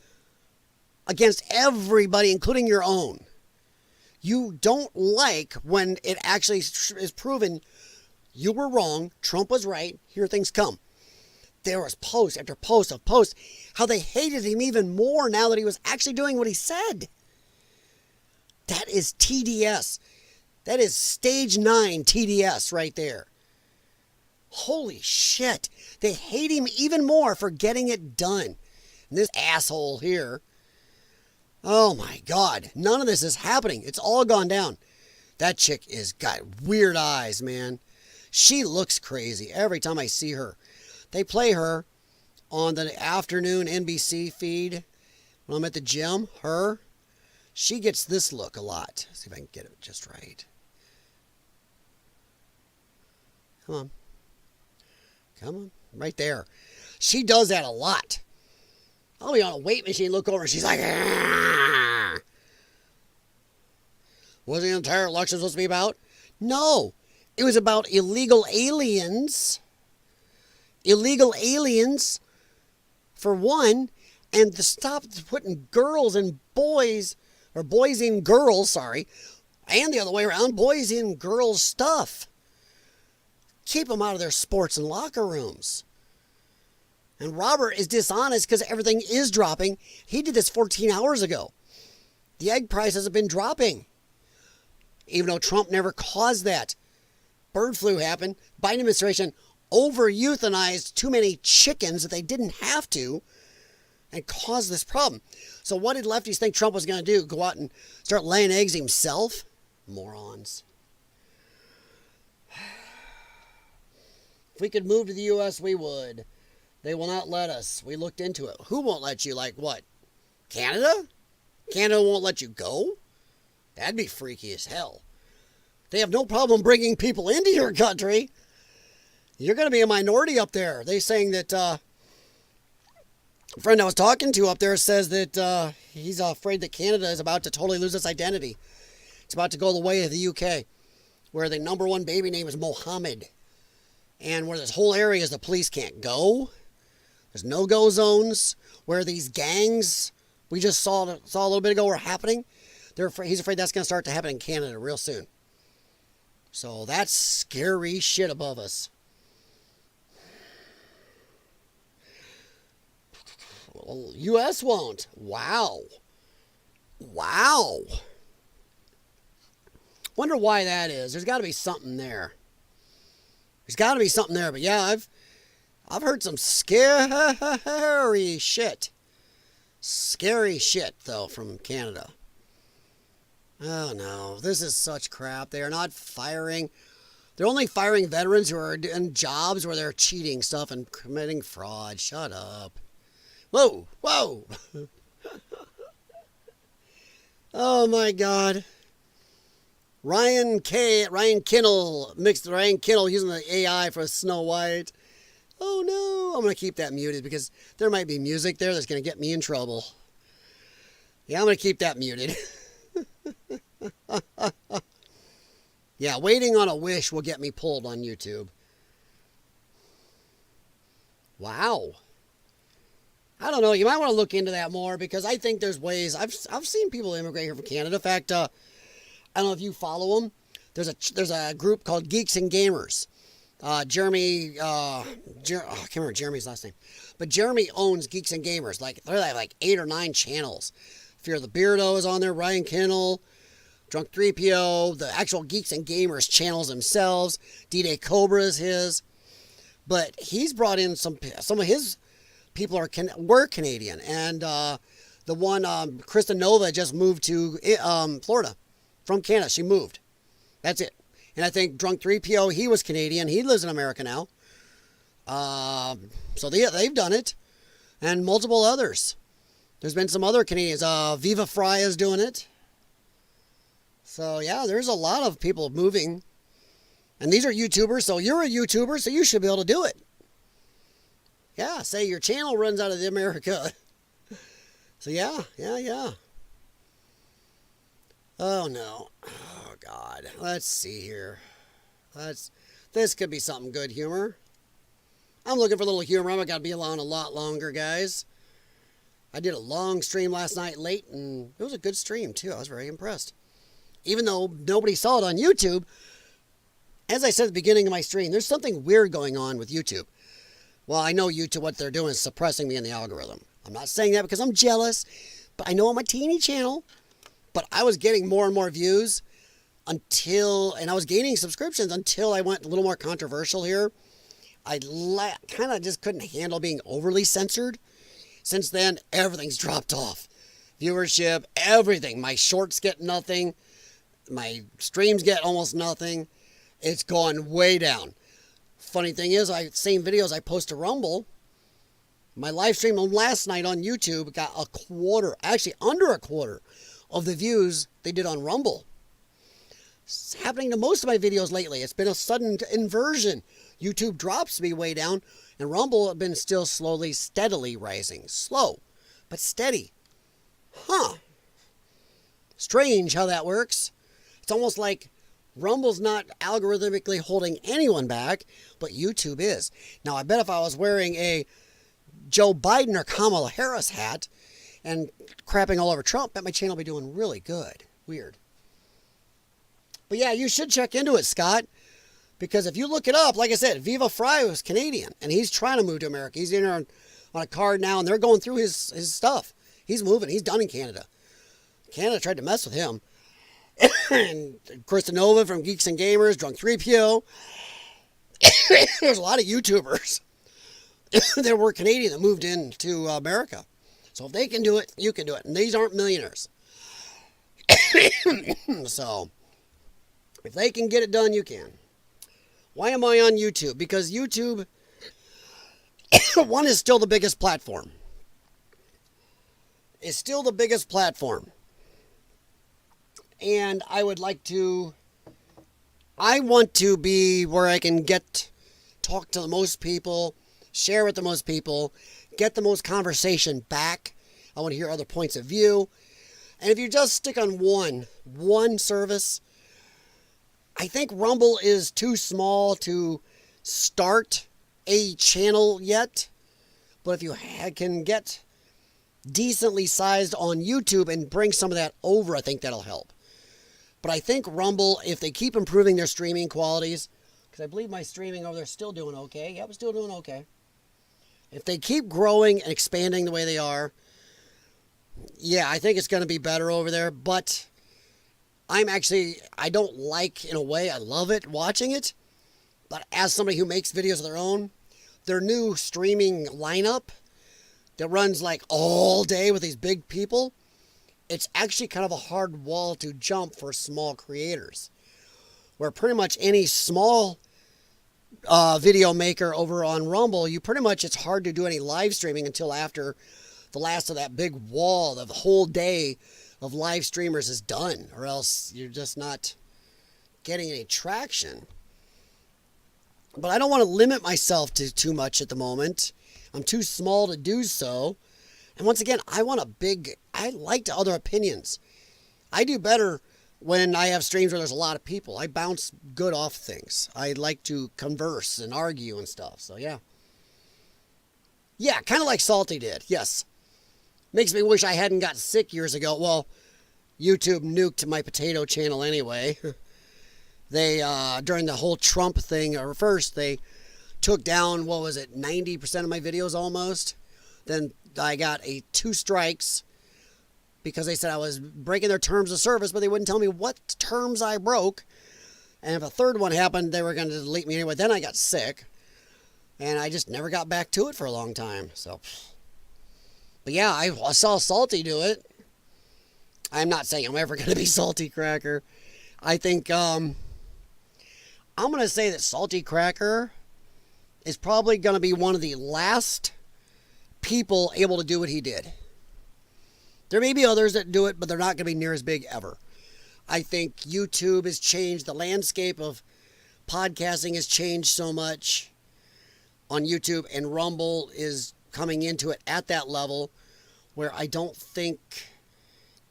against everybody, including your own. You don't like when it actually is proven you were wrong, Trump was right, here things come. There was post after post of post, how they hated him even more now that he was actually doing what he said. That is TDS. That is stage 9 TDS right there. Holy shit. They hate him even more for getting it done. And this asshole here, oh my God, none of this is happening. It's all gone down. That chick is got weird eyes, man. She looks crazy every time I see her. They play her on the afternoon NBC feed when I'm at the gym. Her, she gets this look a lot. Let's see if I can get it just right. Come on. Come on. Right there. She does that a lot. I'll be on a weight machine, look over, and she's like, "Argh." Was the entire election supposed to be about? No. It was about illegal aliens. Illegal aliens, for one, and to stop putting girls and boys, or boys in girls, sorry, and the other way around, boys in girls stuff. Keep them out of their sports and locker rooms. And Robert is dishonest because everything is dropping. He did this 14 hours ago. The egg prices have been dropping. Even though Trump never caused that. Bird flu happened. Biden administration over-euthanized too many chickens that they didn't have to and caused this problem. So what did lefties think Trump was going to do? Go out and start laying eggs himself? Morons. If we could move to the U.S., we would. They will not let us. We looked into it. Who won't let you? Like what? Canada? Canada won't let you go? That'd be freaky as hell. They have no problem bringing people into your country. You're going to be a minority up there. They're saying that a friend I was talking to up there says that he's afraid that Canada is about to totally lose its identity. It's about to go the way of the UK, where the number one baby name is Mohammed. And where this whole area is the police can't go. There's no-go zones where these gangs we just saw a little bit ago were happening. He's afraid that's going to start to happen in Canada real soon. So that's scary shit above us. Well, U.S. won't. Wow. Wow. Wonder why that is. There's got to be something there. There's got to be something there. But yeah, I've heard some scary shit. Scary shit, though, from Canada. Oh, no. This is such crap. They are not firing. They're only firing veterans who are in jobs where they're cheating stuff and committing fraud. Shut up. Whoa. Whoa. Oh, my God. Ryan Kinnell mixed Ryan Kinnell using the AI for Snow White. Oh, no. I'm going to keep that muted because there might be music there that's going to get me in trouble. Yeah, I'm going to keep that muted. Yeah, waiting on a wish will get me pulled on YouTube. Wow. I don't know. You might want to look into that more because I think there's ways. I've seen people immigrate here from Canada. In fact, I don't know if you follow them. There's a group called Geeks and Gamers. Jeremy, I can't remember Jeremy's last name, but Jeremy owns Geeks and Gamers. They have like 8 or 9 channels. Fear the Beardo is on there. Ryan Kinnell, Drunk 3PO, the actual Geeks and Gamers channels themselves. D-Day Cobra is his, but he's brought in some of his people were Canadian, and the one Krista Nova just moved to Florida from Canada. She moved. That's it. And I think Drunk 3PO, he was Canadian. He lives in America now. So they've done it. And multiple others. There's been some other Canadians. Viva Fry is doing it. So, yeah, there's a lot of people moving. And these are YouTubers. So you're a YouTuber, so you should be able to do it. Yeah, say your channel runs out of America. So, yeah. Oh, no. Oh, God. Let's see here. This could be something good humor. I'm looking for a little humor. I'm gonna be on a lot longer, guys. I did a long stream last night late, and it was a good stream too. I was very impressed. Even though nobody saw it on YouTube, as I said at the beginning of my stream, there's something weird going on with YouTube. Well, I know YouTube, what they're doing is suppressing me in the algorithm. I'm not saying that because I'm jealous, but I know I'm a teeny channel, but I was getting more and more views and I was gaining subscriptions until I went a little more controversial here. I kind of just couldn't handle being overly censored. Since then, everything's dropped off. Viewership, everything. My shorts get nothing. My streams get almost nothing. It's gone way down. Funny thing is, same videos I post to Rumble. My live stream last night on YouTube got a quarter, actually under a quarter, of the views they did on Rumble. It's happening to most of my videos lately. It's been a sudden inversion. YouTube drops me way down, and Rumble has been still slowly, steadily rising. Slow, but steady. Huh. Strange how that works. It's almost like Rumble's not algorithmically holding anyone back, but YouTube is. Now, I bet if I was wearing a Joe Biden or Kamala Harris hat and crapping all over Trump, I bet my channel would be doing really good. Weird. But yeah, you should check into it, Scott. Because if you look it up, like I said, Viva Fry was Canadian, and he's trying to move to America. He's in there on a card now, and they're going through his stuff. He's moving. He's done in Canada. Canada tried to mess with him. And Krista Nova from Geeks and Gamers, Drunk 3PO. There's a lot of YouTubers that were Canadian that moved into America. So if they can do it, you can do it. And these aren't millionaires. So if they can get it done, you can. Why am I on YouTube? Because YouTube, one, is still the biggest platform. It's still the biggest platform. And I want to be where I can talk to the most people, share with the most people, get the most conversation back. I want to hear other points of view. And if you just stick on one service, I think Rumble is too small to start a channel yet. But if you can get decently sized on YouTube and bring some of that over, I think that'll help. But I think Rumble, if they keep improving their streaming qualities, because I believe my streaming over there is still doing okay. Yep, it's still doing okay. If they keep growing and expanding the way they are, yeah, I think it's going to be better over there. But I don't like, in a way, I love it, watching it. But as somebody who makes videos of their own, their new streaming lineup that runs like all day with these big people, it's actually kind of a hard wall to jump for small creators. Where pretty much any small video maker over on Rumble, it's hard to do any live streaming until after the last of that big wall of the whole day of live streamers is done, or else you're just not getting any traction. But I don't want to limit myself to too much at the moment. I'm too small to do so. And once again, I like other opinions. I do better when I have streams where there's a lot of people. I bounce good off things. I like to converse and argue and stuff. So yeah. Yeah, kind of like Salty did. Yes. Makes me wish I hadn't got sick years ago. Well, YouTube nuked my potato channel anyway. They, during the whole Trump thing, or first they took down, 90% of my videos almost. Then I got 2 strikes because they said I was breaking their terms of service, but they wouldn't tell me what terms I broke. And if a third one happened, they were going to delete me anyway. Then I got sick, and I just never got back to it for a long time. So, but yeah, I saw Salty do it. I'm not saying I'm ever going to be Salty Cracker. I think I'm going to say that Salty Cracker is probably going to be one of the last people able to do what he did. There may be others that do it, but they're not going to be near as big ever. I think YouTube has changed. The landscape of podcasting has changed so much on YouTube, and Rumble is coming into it at that level where I don't think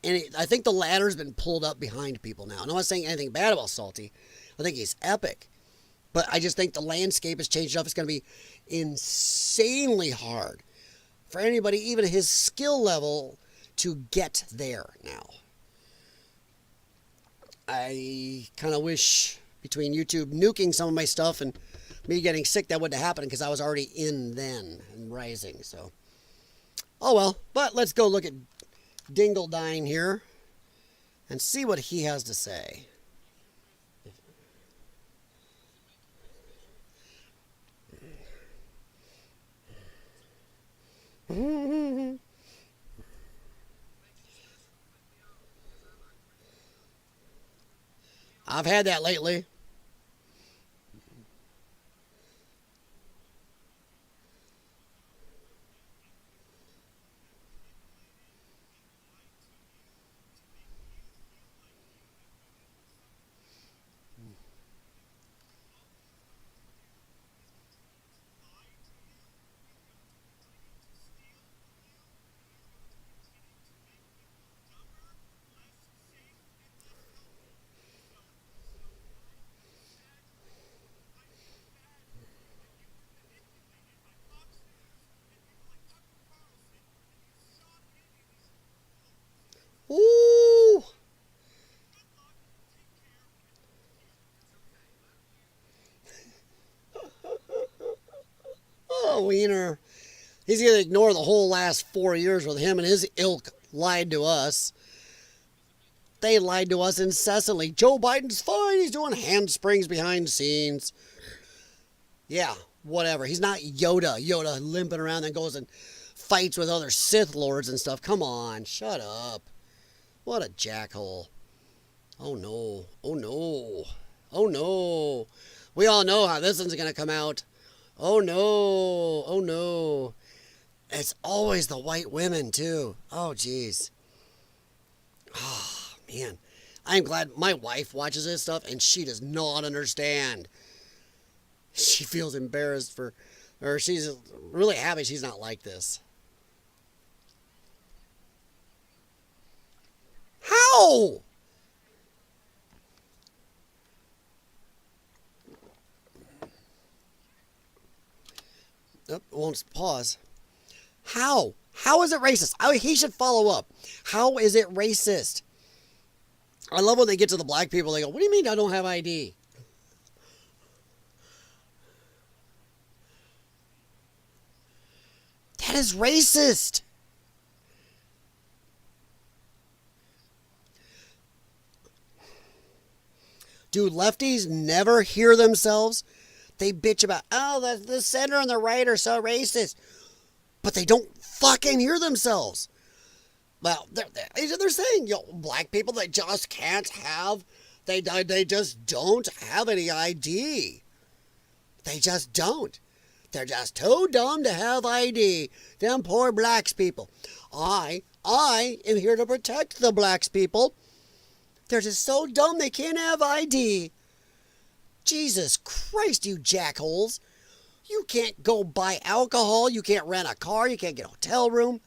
I think the ladder's been pulled up behind people now. I'm not saying anything bad about Salty. I think he's epic. But I just think the landscape has changed enough. It's going to be insanely hard for anybody, even at his skill level, to get there now. I kind of wish between YouTube nuking some of my stuff and me getting sick, that wouldn't have happened because I was already in then and rising. So, oh well. But let's go look at Dingledine here and see what he has to say. I've had that lately. Ooh. Oh, Wiener. He's going to ignore the whole last 4 years with him and his ilk lied to us. They lied to us incessantly. Joe Biden's fine. He's doing handsprings behind the scenes. Yeah, whatever. He's not Yoda. Yoda limping around and goes and fights with other Sith Lords and stuff. Come on, shut up. What a jackhole. Oh no. Oh no. Oh no. We all know how this one's going to come out. Oh no. Oh no. It's always the white women too. Oh jeez. Oh man. I'm glad my wife watches this stuff and she does not understand. She feels embarrassed for, or she's really happy she's not like this. How? Oh, won't pause. How? How is it racist? He should follow up. How is it racist? I love when they get to the black people. They go, "What do you mean I don't have ID?" That is racist. Do lefties never hear themselves? They bitch about, oh, the center and the right are so racist. But they don't fucking hear themselves. Well, they're saying, black people, they just can't have, they just don't have any ID. They just don't. They're just too dumb to have ID. Them poor blacks people. I am here to protect the blacks people. They're just so dumb they can't have ID. Jesus Christ, you jackholes. You can't go buy alcohol. You can't rent a car. You can't get a hotel room.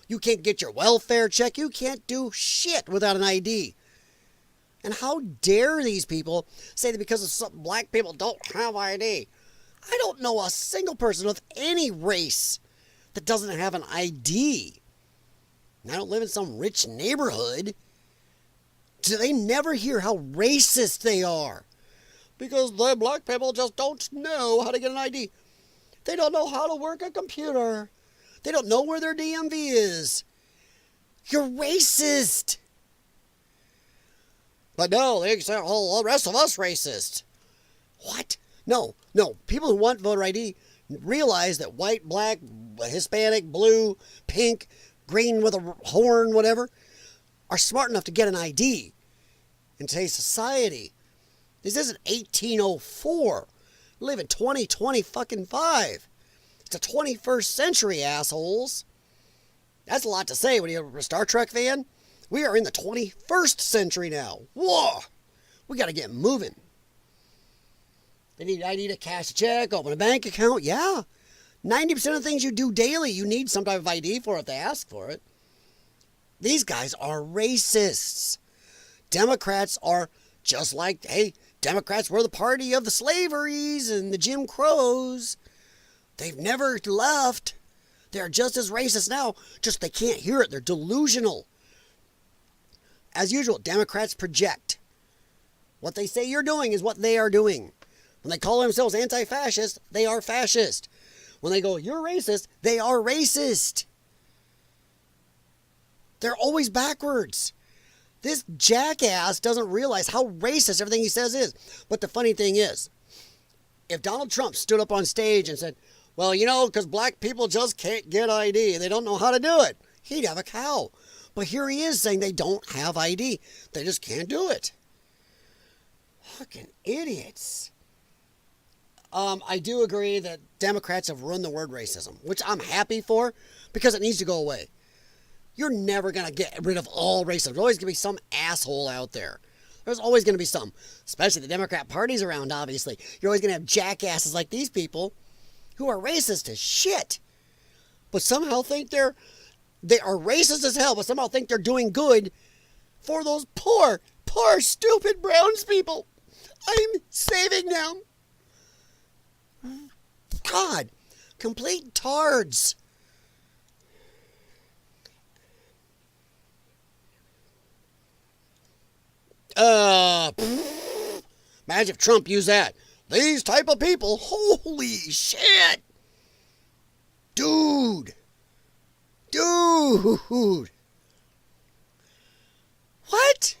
You can't get your welfare check. You can't do shit without an ID. And how dare these people say that because of some black people don't have ID? I don't know a single person with any race that doesn't have an ID. And I don't live in some rich neighborhood. Do they never hear how racist they are? Because the black people just don't know how to get an ID. They don't know how to work a computer. They don't know where their DMV is. You're racist. But no, they say, oh, the rest of us racist. What? No. People who want voter ID realize that white, black, Hispanic, blue, pink, green with a horn, whatever, are smart enough to get an ID in today's society. This isn't 1804. We live in 2020 fucking 5. It's the 21st century, assholes. That's a lot to say when you're a Star Trek fan. We are in the 21st century now. Whoa! We got to get moving. I need to cash a check, open a bank account. Yeah. 90% of things you do daily, you need some type of ID for if they ask for it. These guys are racists. Democrats are just like, hey, Democrats were the party of the slaveries and the Jim Crows. They've never left. They're just as racist now, just they can't hear it. They're delusional. As usual, Democrats project. What they say you're doing is what they are doing. When they call themselves anti-fascist, they are fascist. When they go, you're racist, they are racist. They're always backwards. This jackass doesn't realize how racist everything he says is. But the funny thing is, if Donald Trump stood up on stage and said, well, you know, because black people just can't get ID. They don't know how to do it. He'd have a cow. But here he is saying they don't have ID. They just can't do it. Fucking idiots. I do agree that Democrats have ruined the word racism, which I'm happy for because it needs to go away. You're never going to get rid of all racism. There's always going to be some asshole out there. There's always going to be some, especially the Democrat Party's around, obviously. You're always going to have jackasses like these people who are racist as shit, but somehow think they are racist as hell, but somehow think they're doing good for those poor, stupid Browns people. I'm saving them. God, complete tards. Imagine if Trump used that. These type of people, holy shit. Dude. What?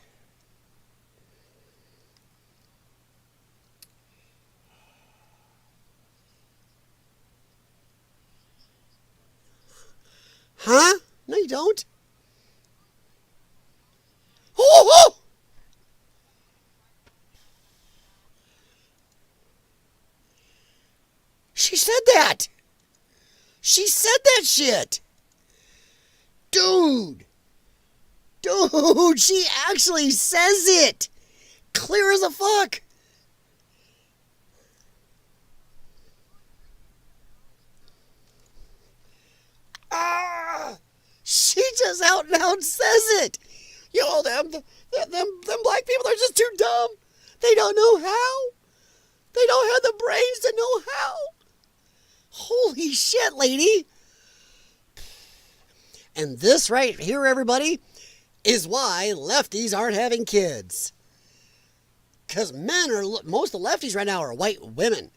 Huh? No, you don't. Oh! She said that. She said that shit. Dude, she actually says it. Clear as a fuck. She just out and out says it. You know, them black people are just too dumb. They don't know how. They don't have the brains to know how. Holy shit, lady. And this right here, everybody, is why lefties aren't having kids. Because most of the lefties right now are white women.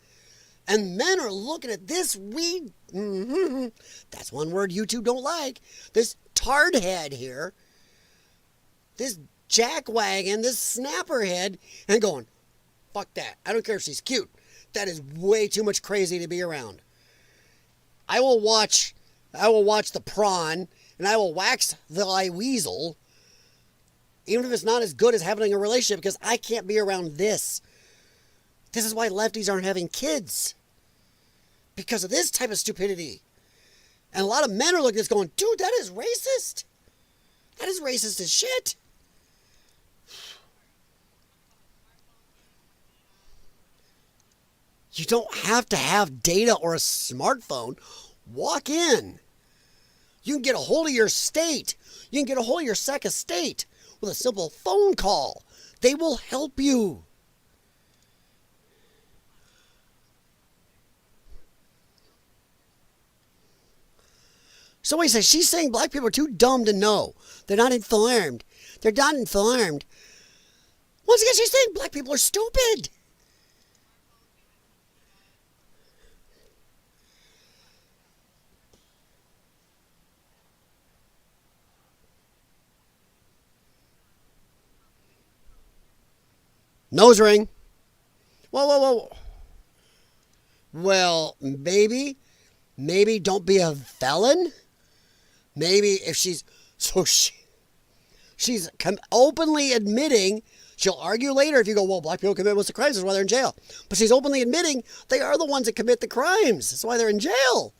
And men are looking at this that's one word YouTube don't like. This tard head here. This jackwagon, this snapper head, and going, fuck that. I don't care if she's cute. That is way too much crazy to be around. I will watch the prawn, and I will wax the weasel, even if it's not as good as having a relationship, because I can't be around this. This is why lefties aren't having kids. Because of this type of stupidity. And a lot of men are looking at this going, dude, that is racist. That is racist as shit. You don't have to have data or a smartphone. Walk in. You can get a hold of your state. You can get a hold of your second state with a simple phone call. They will help you. Somebody says, she's saying black people are too dumb to know. They're not informed. They're not informed. Once again, she's saying black people are stupid. Nose ring. Whoa. Well, maybe don't be a felon. Maybe if she's openly admitting, she'll argue later if you go, well, black people commit most of the crimes, that's why they're in jail. But she's openly admitting they are the ones that commit the crimes. That's why they're in jail.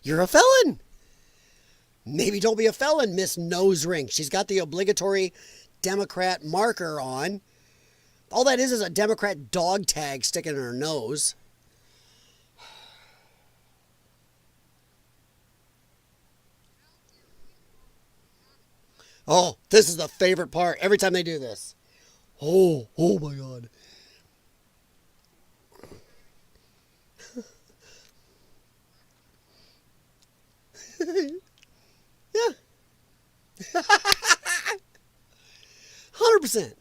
You're a felon. Maybe don't be a felon, Miss Nose Ring. She's got the obligatory Democrat marker on. All that is a Democrat dog tag sticking in her nose. Oh, this is the favorite part every time they do this. Oh my God. Yeah. 100%.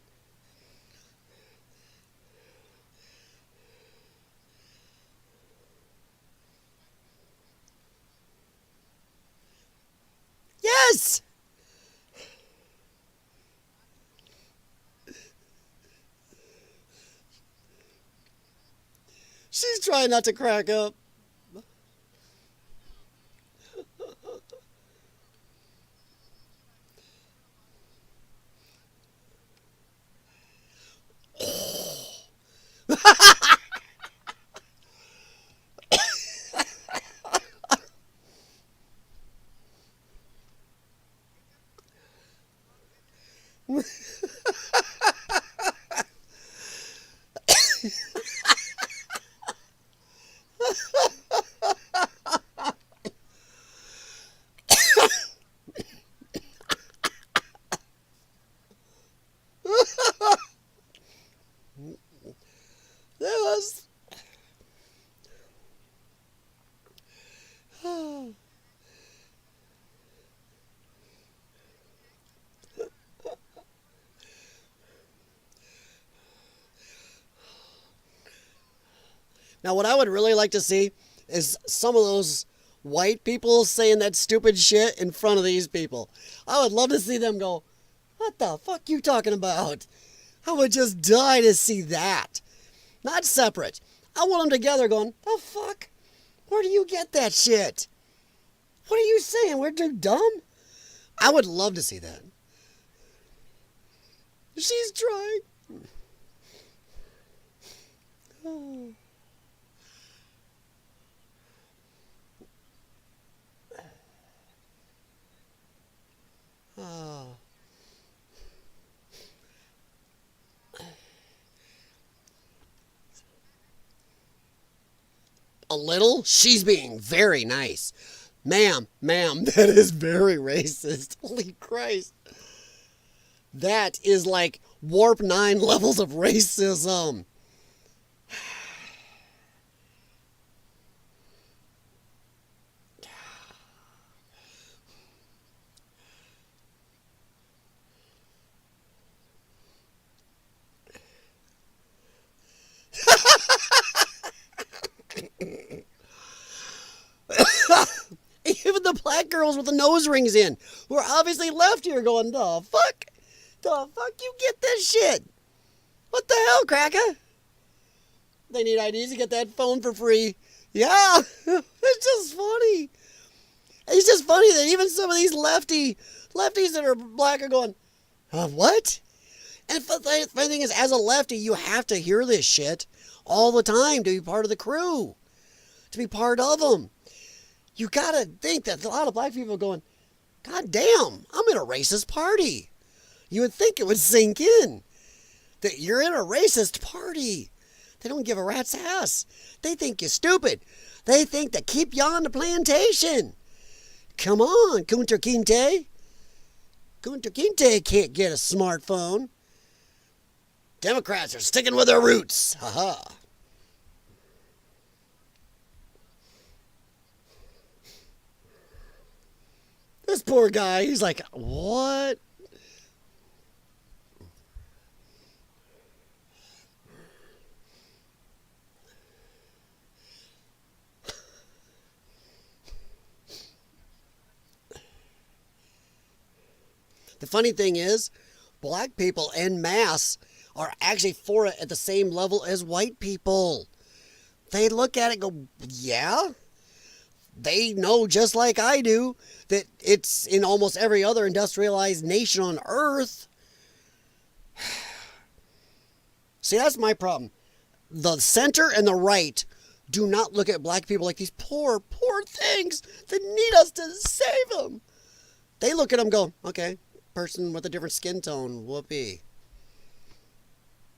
Yes. She's trying not to crack up. That was. Now, what I would really like to see is some of those white people saying that stupid shit in front of these people. I would love to see them go, what the fuck you talking about? I would just die to see that. Not separate. I want them together going, the fuck? Where do you get that shit? What are you saying? We're too dumb? I would love to see that. She's trying. Oh. Oh. A little? She's being very nice. Ma'am, that is very racist. Holy Christ. That is like warp 9 levels of racism. Even the black girls with the nose rings in, who are obviously left here going, the fuck? The fuck you get this shit? What the hell, cracker? They need IDs to get that phone for free. Yeah, it's just funny. It's just funny that even some of these lefties that are black are going, what? And the funny thing is, as a lefty, you have to hear this shit all the time to be part of the crew, to be part of them. You gotta think that a lot of black people are going, God damn, I'm in a racist party. You would think it would sink in that you're in a racist party. They don't give a rat's ass. They think you're stupid. They think to keep you on the plantation. Come on, Kunta Kinte. Kunta Kinte can't get a smartphone. Democrats are sticking with their roots. Ha-ha. This poor guy, he's like, what? The funny thing is, black people en masse are actually for it at the same level as white people. They look at it and go, yeah. They know just like I do that it's in almost every other industrialized nation on earth. See, that's my problem. The center and the right do not look at black people like these poor, poor things that need us to save them. They look at them going, okay, person with a different skin tone, whoopee.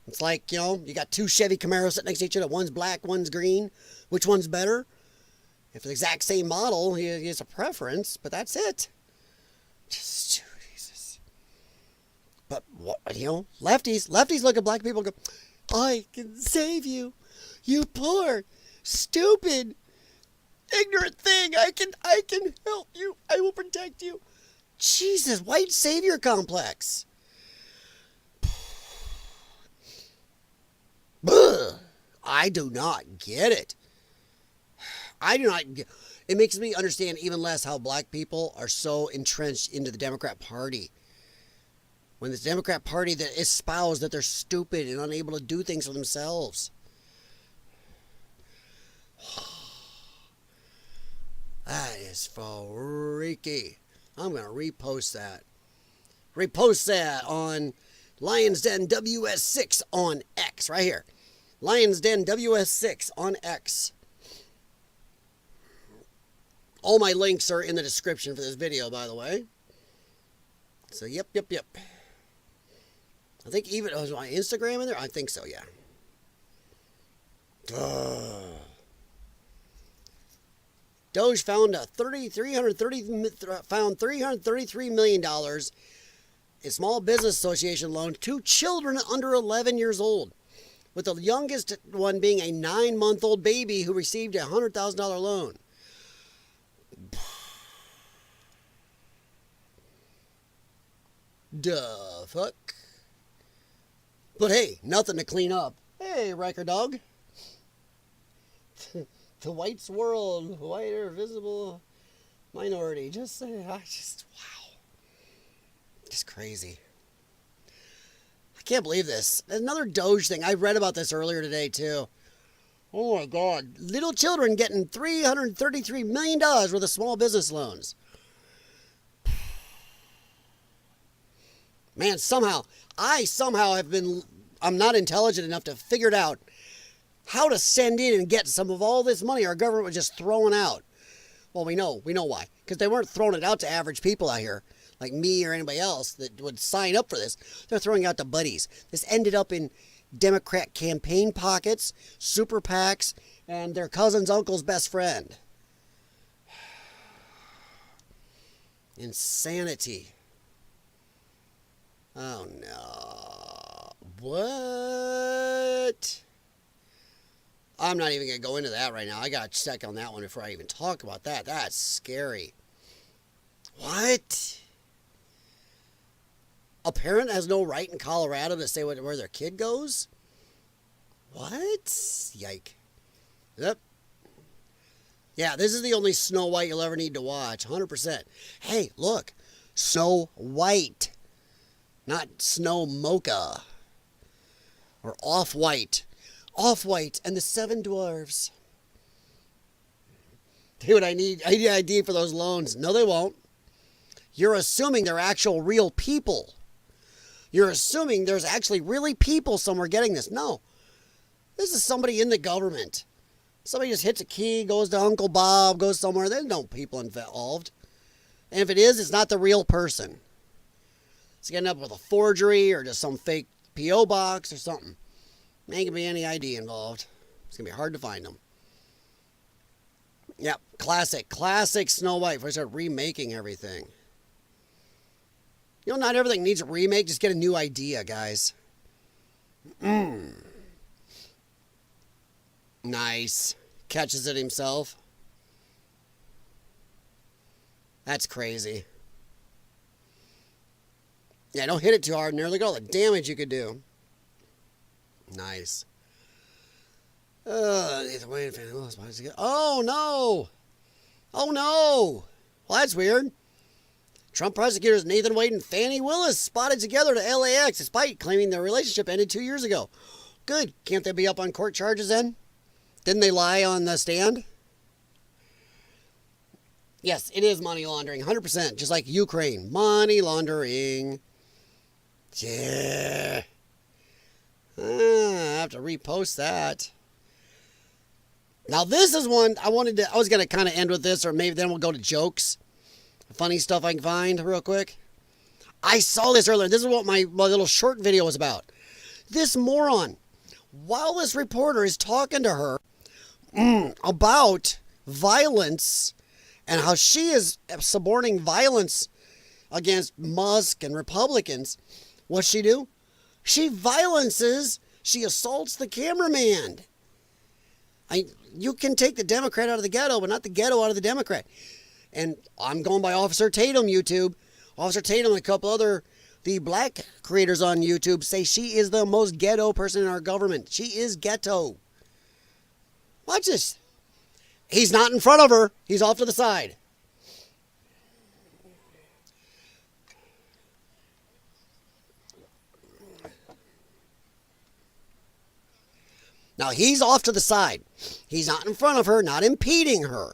It's like, you got two Chevy Camaros sitting next to each other. One's black, one's green. Which one's better? If the exact same model, he has a preference, but that's it. Just, Jesus. But, lefties look at black people and go, I can save you. You poor, stupid, ignorant thing. I can help you. I will protect you. Jesus, white savior complex. I do not get it. I do not get. It makes me understand even less how black people are so entrenched into the Democrat Party. When the Democrat Party that espouse that they're stupid and unable to do things for themselves. That is freaky. I'm going to repost that. Repost that on Lions Den WS6 on X. Right here. Lions Den WS6 on X. All my links are in the description for this video, by the way. So, yep. I think even, was my Instagram in there? I think so, yeah. Doge found $333 million in Small Business Association loan to children under 11 years old, with the youngest one being a 9-month-old baby who received a $100,000 loan. Duh, fuck. But hey, nothing to clean up. Hey, Riker Dog. The white's world, whiter, visible, minority. Wow. Just crazy. I can't believe this. Another Doge thing. I read about this earlier today, too. Oh, my God. Little children getting $333 million worth of small business loans. Man, I somehow I'm not intelligent enough to figure it out how to send in and get some of all this money our government was just throwing out. Well, we know why. Because they weren't throwing it out to average people out here, like me or anybody else that would sign up for this. They're throwing out to buddies. This ended up in Democrat campaign pockets, super PACs, and their cousin's uncle's best friend. Insanity. Oh, no. What? I'm not even going to go into that right now. I got to check on that one before I even talk about that. That's scary. What? A parent has no right in Colorado to say where their kid goes? What? Yike. Yep. Yeah, this is the only Snow White you'll ever need to watch. 100%. Hey, look. Snow White. Not Snow Mocha. Or Off-White. Off-White and the Seven Dwarves. Dude, I need an ID for those loans. No, they won't. You're assuming they're actual real people. You're assuming there's actually really people somewhere getting this. No. This is somebody in the government. Somebody just hits a key, goes to Uncle Bob, goes somewhere. There's no people involved. And if it is, it's not the real person. It's getting up with a forgery or just some fake P.O. box or something. There ain't going to be any ID involved. It's going to be hard to find them. Yep, classic Snow White. Before I start remaking everything. You know, not everything needs a remake. Just get a new idea, guys. Nice. Catches it himself. That's crazy. Yeah, don't hit it too hard in there. Look at all the damage you could do. Nice. Oh, no. Oh, no. Well, that's weird. Trump prosecutors Nathan Wade and Fannie Willis spotted together at LAX despite claiming their relationship ended 2 years ago. Good. Can't they be up on court charges then? Didn't they lie on the stand? Yes, it is money laundering. 100%. Just like Ukraine. Money laundering. Yeah. I have to repost that. Now this is one I was going to kind of end with this, or maybe then we'll go to jokes. Funny stuff I can find real quick. I saw this earlier. This is what my little short video was about. This moron, while this reporter is talking to her about violence and how she is suborning violence against Musk and Republicans, what's she do? She assaults the cameraman. You can take the Democrat out of the ghetto, but not the ghetto out of the Democrat. And I'm going by Officer Tatum, YouTube. Officer Tatum and a couple other, the black creators on YouTube say she is the most ghetto person in our government. She is ghetto. Watch this. He's not in front of her. He's off to the side. Now, he's off to the side. He's not in front of her, not impeding her.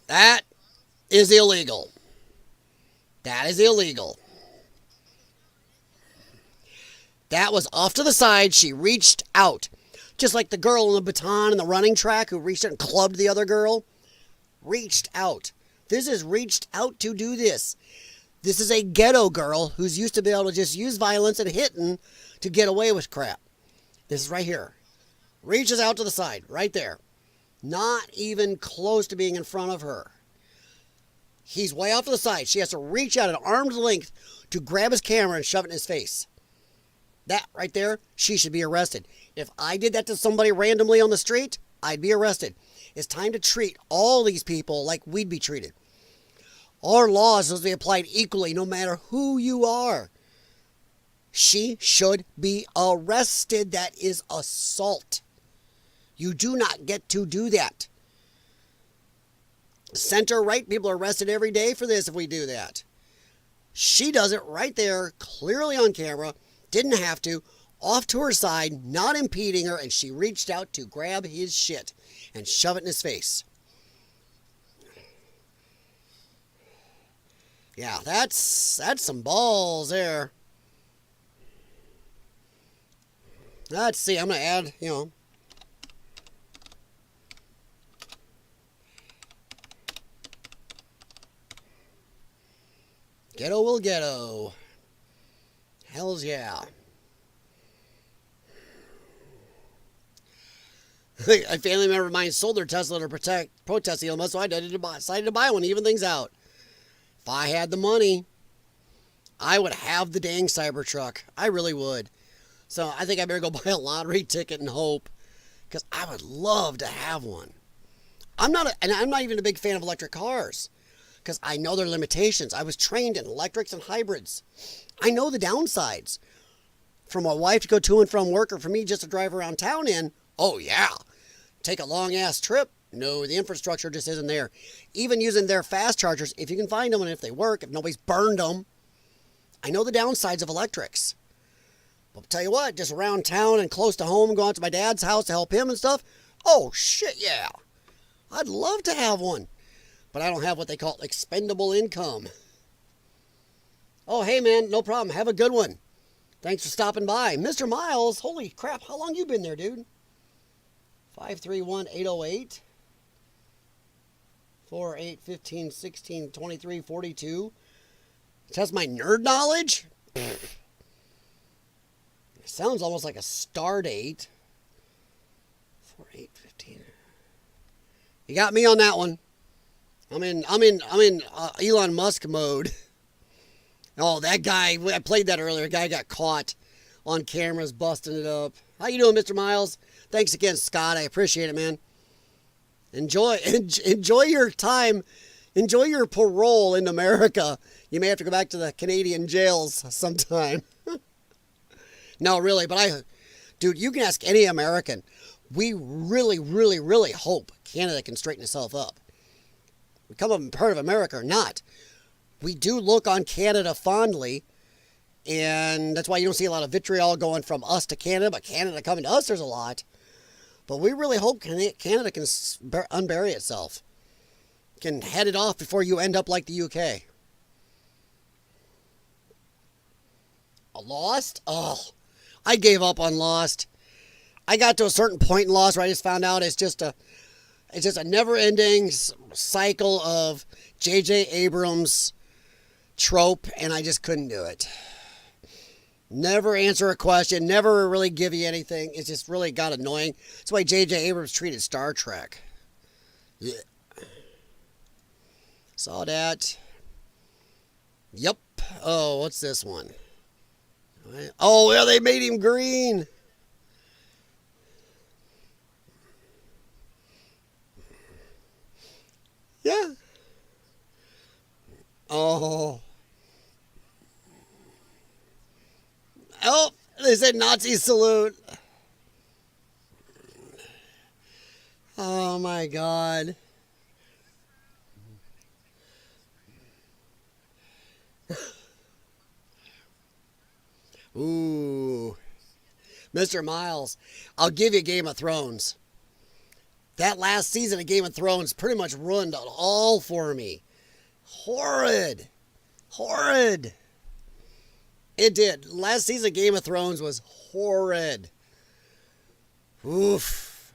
That is illegal. That is illegal. That was off to the side. She reached out. Just like the girl on the baton in the running track who reached out and clubbed the other girl. Reached out. This is reached out to do this. This is a ghetto girl who's used to be able to just use violence and hitting to get away with crap. This is right here. Reaches out to the side. Right there. Not even close to being in front of her. He's way off to the side. She has to reach out at arm's length to grab his camera and shove it in his face. That right there, she should be arrested. If I did that to somebody randomly on the street, I'd be arrested. It's time to treat all these people like we'd be treated. Our laws are supposed to be applied equally no matter who you are. She should be arrested. That is assault. You do not get to do that. Center-right people are arrested every day for this if we do that. She does it right there, clearly on camera, didn't have to, off to her side, not impeding her, and she reached out to grab his shit and shove it in his face. Yeah, that's some balls there. Let's see, I'm going to add, Ghetto will ghetto. Hells yeah. A family member of mine sold their Tesla to protest Elon Musk, so I decided to buy one, even things out. If I had the money, I would have the dang Cybertruck. I really would. So I think I better go buy a lottery ticket and hope, because I would love to have one. I'm not even a big fan of electric cars, because I know their limitations. I was trained in electrics and hybrids. I know the downsides. For my wife to go to and from work, or for me just to drive around town in, oh yeah. Take a long-ass trip? No, the infrastructure just isn't there. Even using their fast chargers, if you can find them and if they work, if nobody's burned them. I know the downsides of electrics. But I'll tell you what, just around town and close to home, go out to my dad's house to help him and stuff, oh shit yeah. I'd love to have one. But I don't have what they call expendable income. Oh, hey, man, no problem. Have a good one. Thanks for stopping by. Mr. Miles, holy crap, how long you been there, dude? 531-808. 48, 15, 16, 23, 42. Test my nerd knowledge? It sounds almost like a star date. 48, 15. You got me on that one. I'm in Elon Musk mode. Oh, that guy, I played that earlier. A guy got caught on cameras busting it up. How you doing, Mr. Miles? Thanks again, Scott. I appreciate it, man. Enjoy your time. Enjoy your parole in America. You may have to go back to the Canadian jails sometime. No, really, but dude, you can ask any American. We really, really, really hope Canada can straighten itself up. Become a part of America or not. We do look on Canada fondly, and that's why you don't see a lot of vitriol going from us to Canada, but Canada coming to us, there's a lot. But we really hope Canada can unbury itself, can head it off before you end up like the UK. Lost? Oh, I gave up on Lost. I got to a certain point in Lost where I just found out it's just a never-ending cycle of J.J. Abrams trope, and I just couldn't do it. Never answer a question, never really give you anything. It's just really got annoying. That's why J.J. Abrams treated Star Trek. Yeah. Saw that. Yep. Oh, what's this one? Oh, yeah, they made him green. Yeah. Oh. Oh, they said Nazi salute. Oh my God. Ooh. Mr. Miles, I'll give you Game of Thrones. That last season of Game of Thrones pretty much ruined it all for me. Horrid. Horrid. It did. Last season of Game of Thrones was horrid. Oof.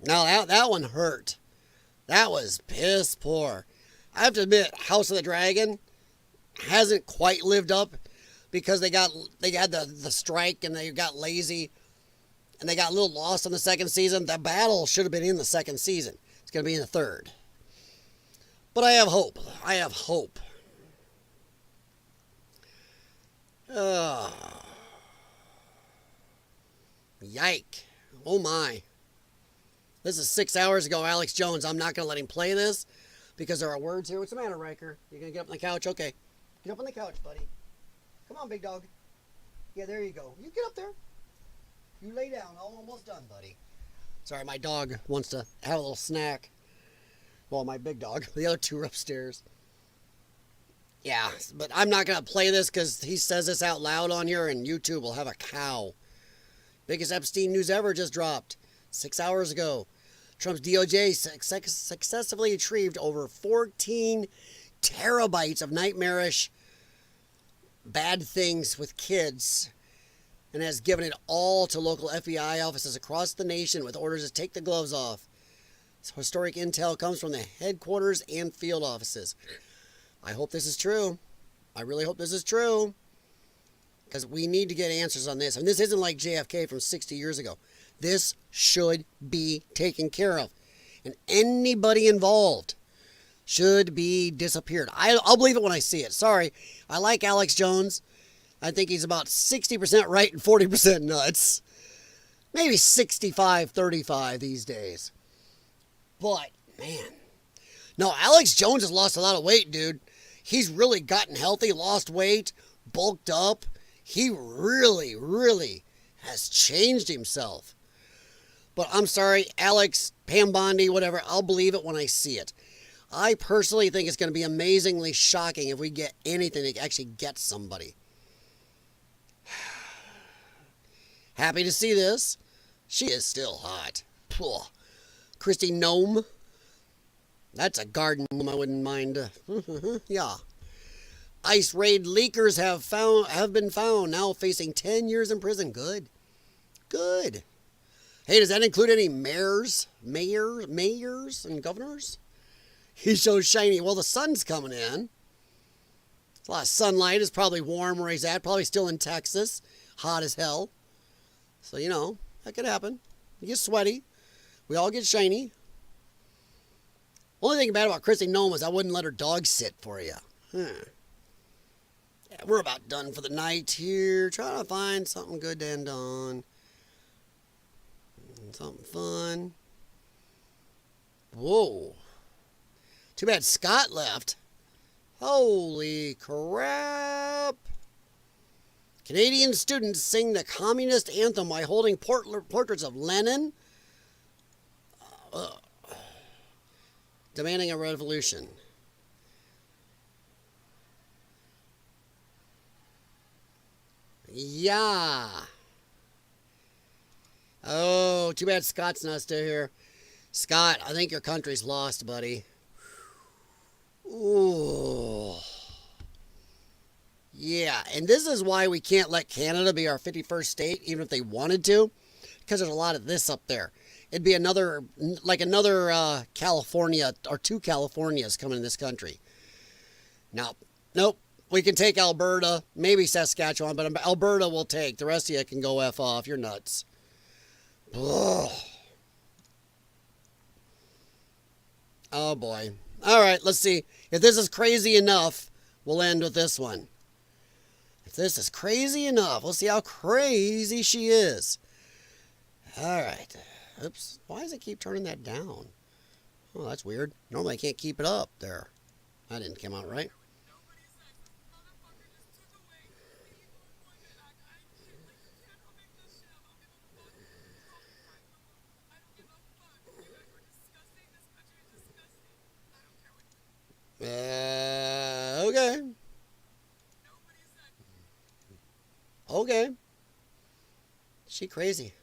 Now that one hurt. That was piss poor. I have to admit, House of the Dragon hasn't quite lived up because they had the strike and they got lazy and they got a little lost in the second season. The battle should have been in the second season. It's going to be in the third. But I have hope. I have hope. Yike. Oh my. This is 6 hours ago, Alex Jones. I'm not going to let him play this because there are words here. What's the matter, Riker? You going to get up on the couch? Okay. Get up on the couch, buddy. Come on, big dog. Yeah, there you go. You get up there. You lay down. I'm almost done, buddy. Sorry, my dog wants to have a little snack. Well, my big dog. The other two are upstairs. Yeah, but I'm not going to play this because he says this out loud on here and YouTube will have a cow. Biggest Epstein news ever just dropped 6 hours ago. Trump's DOJ successfully retrieved over 14 terabytes of nightmarish bad things with kids and has given it all to local FBI offices across the nation with orders to take the gloves off. So historic intel comes from the headquarters and field offices. I hope this is true. I really hope this is true. Because we need to get answers on this. And this isn't like JFK from 60 years ago. This should be taken care of. And anybody involved should be disappeared. I'll believe it when I see it. Sorry. I like Alex Jones. I think he's about 60% right and 40% nuts. Maybe 65-35 these days. But, man. No, Alex Jones has lost a lot of weight, dude. He's really gotten healthy, lost weight, bulked up. He really, really has changed himself. But I'm sorry, Alex, Pam Bondi, whatever, I'll believe it when I see it. I personally think it's going to be amazingly shocking if we get anything that actually gets somebody. Happy to see this. She is still hot. Christy Nome. That's a garden I wouldn't mind. Yeah. ICE raid leakers have been found, now facing 10 years in prison. Good. Good. Hey, does that include any mayors and governors? He's so shiny. Well, the sun's coming in. It's a lot of sunlight. It's probably warm where he's at. Probably still in Texas. Hot as hell. So, you know, that could happen. You get sweaty. We all get shiny. Only thing bad about Chrissy Nome is I wouldn't let her dog sit for you. Yeah, we're about done for the night here. Trying to find something good to end on. Something fun. Whoa. Too bad Scott left. Holy crap. Canadian students sing the communist anthem while holding portraits of Lenin. Demanding a revolution. Yeah. Oh, too bad Scott's not still here. Scott, I think your country's lost, buddy. Ooh. Yeah, and this is why we can't let Canada be our 51st state, even if they wanted to, because there's a lot of this up there. It'd be another California or two Californias coming in this country. Nope. We can take Alberta, maybe Saskatchewan, but Alberta we'll take. The rest of you can go F off. You're nuts. Ugh. Oh, boy. All right, let's see. If this is crazy enough, we'll end with this one. If this is crazy enough, we'll see how crazy she is. All right. Oops. Why does it keep turning that down? Oh, that's weird. Normally I can't keep it up there. That didn't come out right. Okay. Okay. She crazy.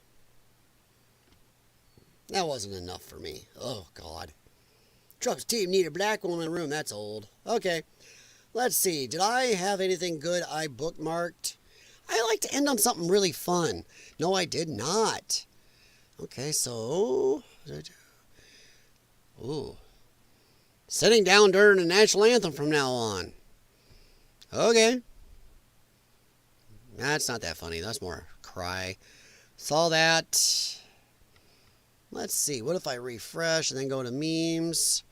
That wasn't enough for me. Oh, God. Trump's team need a black woman in the room. That's old. Okay. Let's see. Did I have anything good I bookmarked? I like to end on something really fun. No, I did not. Okay, so... Ooh. Sitting down during the national anthem from now on. Okay. That's not that funny. That's more cry. Saw that. Let's see. What if I refresh and then go to memes?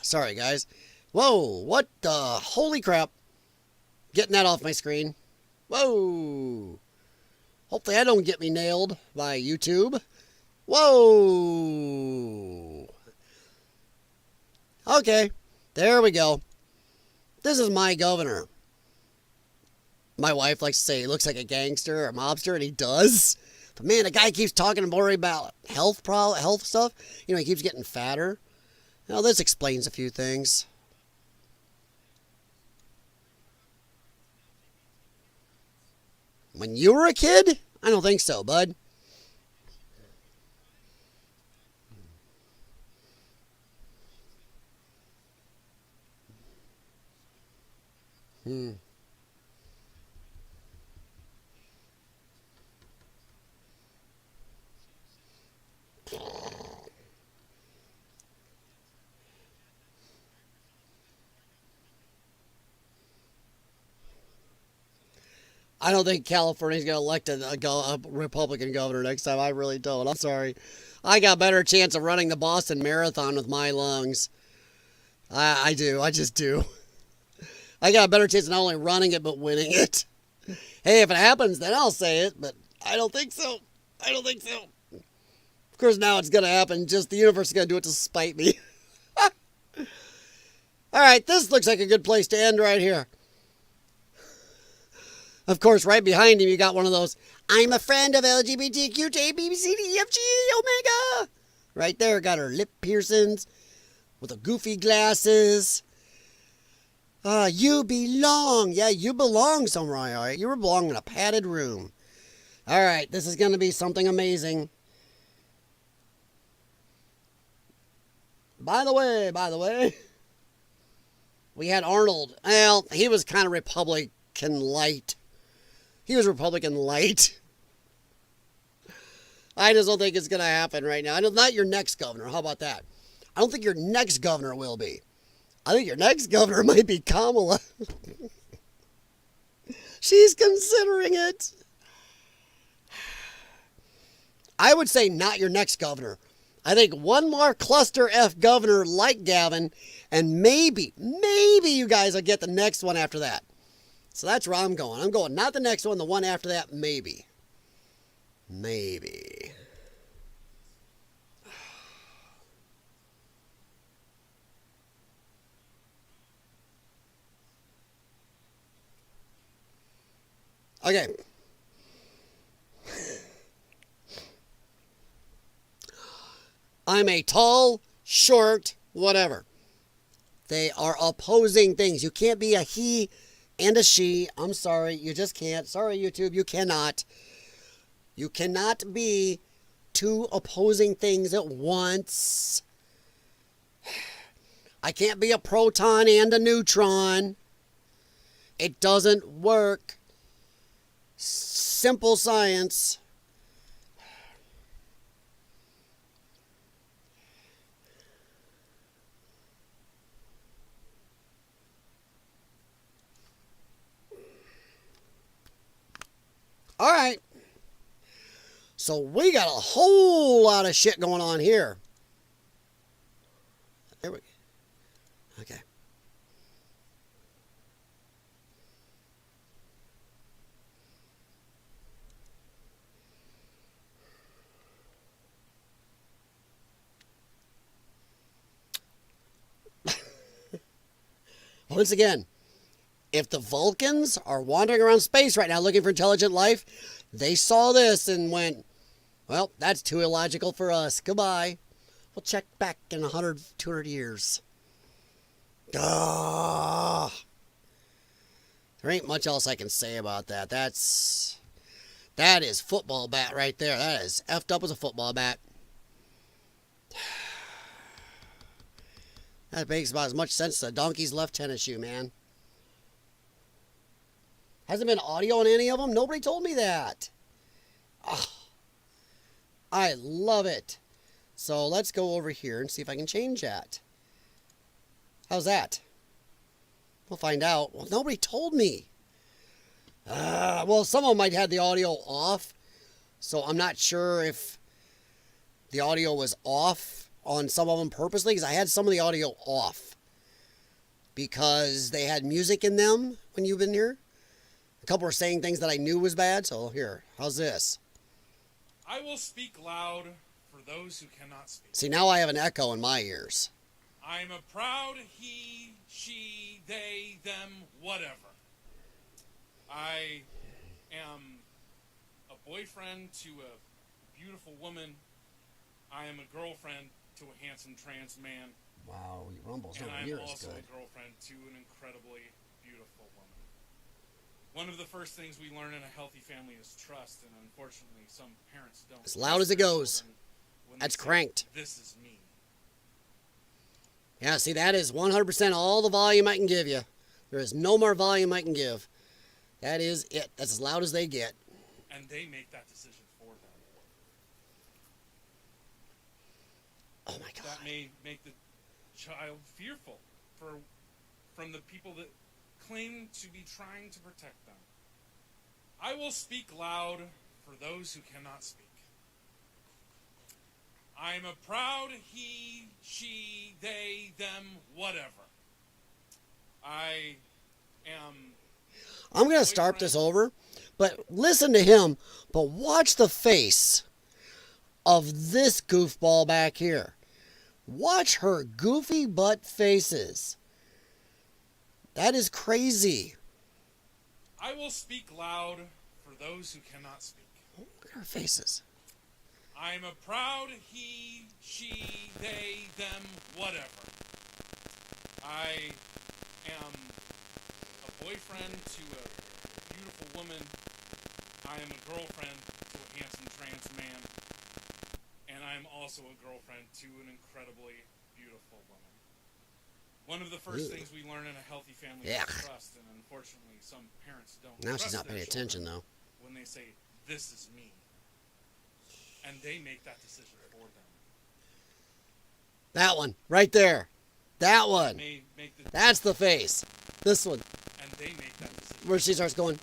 Sorry, guys. Whoa. What the? Holy crap. Getting that off my screen. Whoa. Hopefully that don't get me nailed by YouTube. Whoa. Okay. There we go. This is my governor. My wife likes to say he looks like a gangster or a mobster, and he does. But man, the guy keeps talking more about health stuff. You know, he keeps getting fatter. Now, this explains a few things. When you were a kid? I don't think so, bud. I don't think California's going to elect a Republican governor next time. I really don't. I'm sorry. I got a better chance of running the Boston Marathon with my lungs. I do. I just do. I got a better chance of not only running it, but winning it. Hey, if it happens, then I'll say it, but I don't think so. I don't think so. Of course, now it's going to happen. Just the universe is going to do it to spite me. All right, this looks like a good place to end right here. Of course, right behind him, you got one of those, I'm a friend of LGBTQ, JBCDFG, Omega. Right there, got her lip piercings with the goofy glasses. You belong. Yeah, you belong somewhere, all right? You belong in a padded room. All right, this is going to be something amazing. By the way, we had Arnold. Well, he was kind of Republican light. He was Republican light. I just don't think it's going to happen right now. Not your next governor. How about that? I don't think your next governor will be. I think your next governor might be Kamala. She's considering it. I would say not your next governor. I think one more cluster F governor like Gavin, and maybe you guys will get the next one after that. So that's where I'm going. I'm going not the next one, the one after that, maybe. Maybe. Okay. I'm a tall, short, whatever. They are opposing things. You can't be a he and a she. I'm sorry. You just can't. Sorry, YouTube. You cannot. You cannot be two opposing things at once. I can't be a proton and a neutron. It doesn't work. Simple science. All right. So we got a whole lot of shit going on here. Once again, if the Vulcans are wandering around space right now looking for intelligent life, they saw this and went, well, that's too illogical for us. Goodbye. We'll check back in 100, 200 years. There ain't much else I can say about that. That is football bat right there. That is effed up as a football bat. That makes about as much sense as a donkey's left tennis shoe, man. Hasn't been audio on any of them? Nobody told me that. Oh, I love it. So let's go over here and see if I can change that. How's that? We'll find out. Well, nobody told me. Well, some of them might have the audio off. So I'm not sure if the audio was off on some of them purposely, because I had some of the audio off because they had music in them when you've been here. A couple were saying things that I knew was bad. So here, how's this? I will speak loud for those who cannot speak. See, now I have an echo in my ears. I'm a proud he, she, they, them, whatever. I am a boyfriend to a beautiful woman. I am a girlfriend to a handsome trans man. Wow, your rumble's and not I'm near as also good. a girlfriend to an incredibly beautiful woman. One of the first things we learn in a healthy family is trust, and unfortunately some parents don't. As loud as it goes. That's cranked. This is me. Yeah, see, that is 100% all the volume I can give you. There is no more volume I can give. That is it. That's as loud as they get. And they make that decision for them. Oh, my God. That may make the child fearful from the people that claim to be trying to protect them. I will speak loud for those who cannot speak. I am a proud he, she, they, them, whatever. I am... I'm going to start this over, but listen to him, but watch the face of this goofball back here. Watch her goofy butt faces. That is crazy. I will speak loud for those who cannot speak. Look at her faces. I am a proud he, she, they, them, whatever. I am a boyfriend to a beautiful woman. I am a girlfriend to a handsome trans man. And I am also a girlfriend to an incredibly beautiful woman. One of the first things we learn in a healthy family is trust, and unfortunately some parents don't. Now she's not paying attention, though. When they say, this is me. And they make that decision for them. That one, right there. That one. That's the face. This one. And they make that decision. Where she starts going,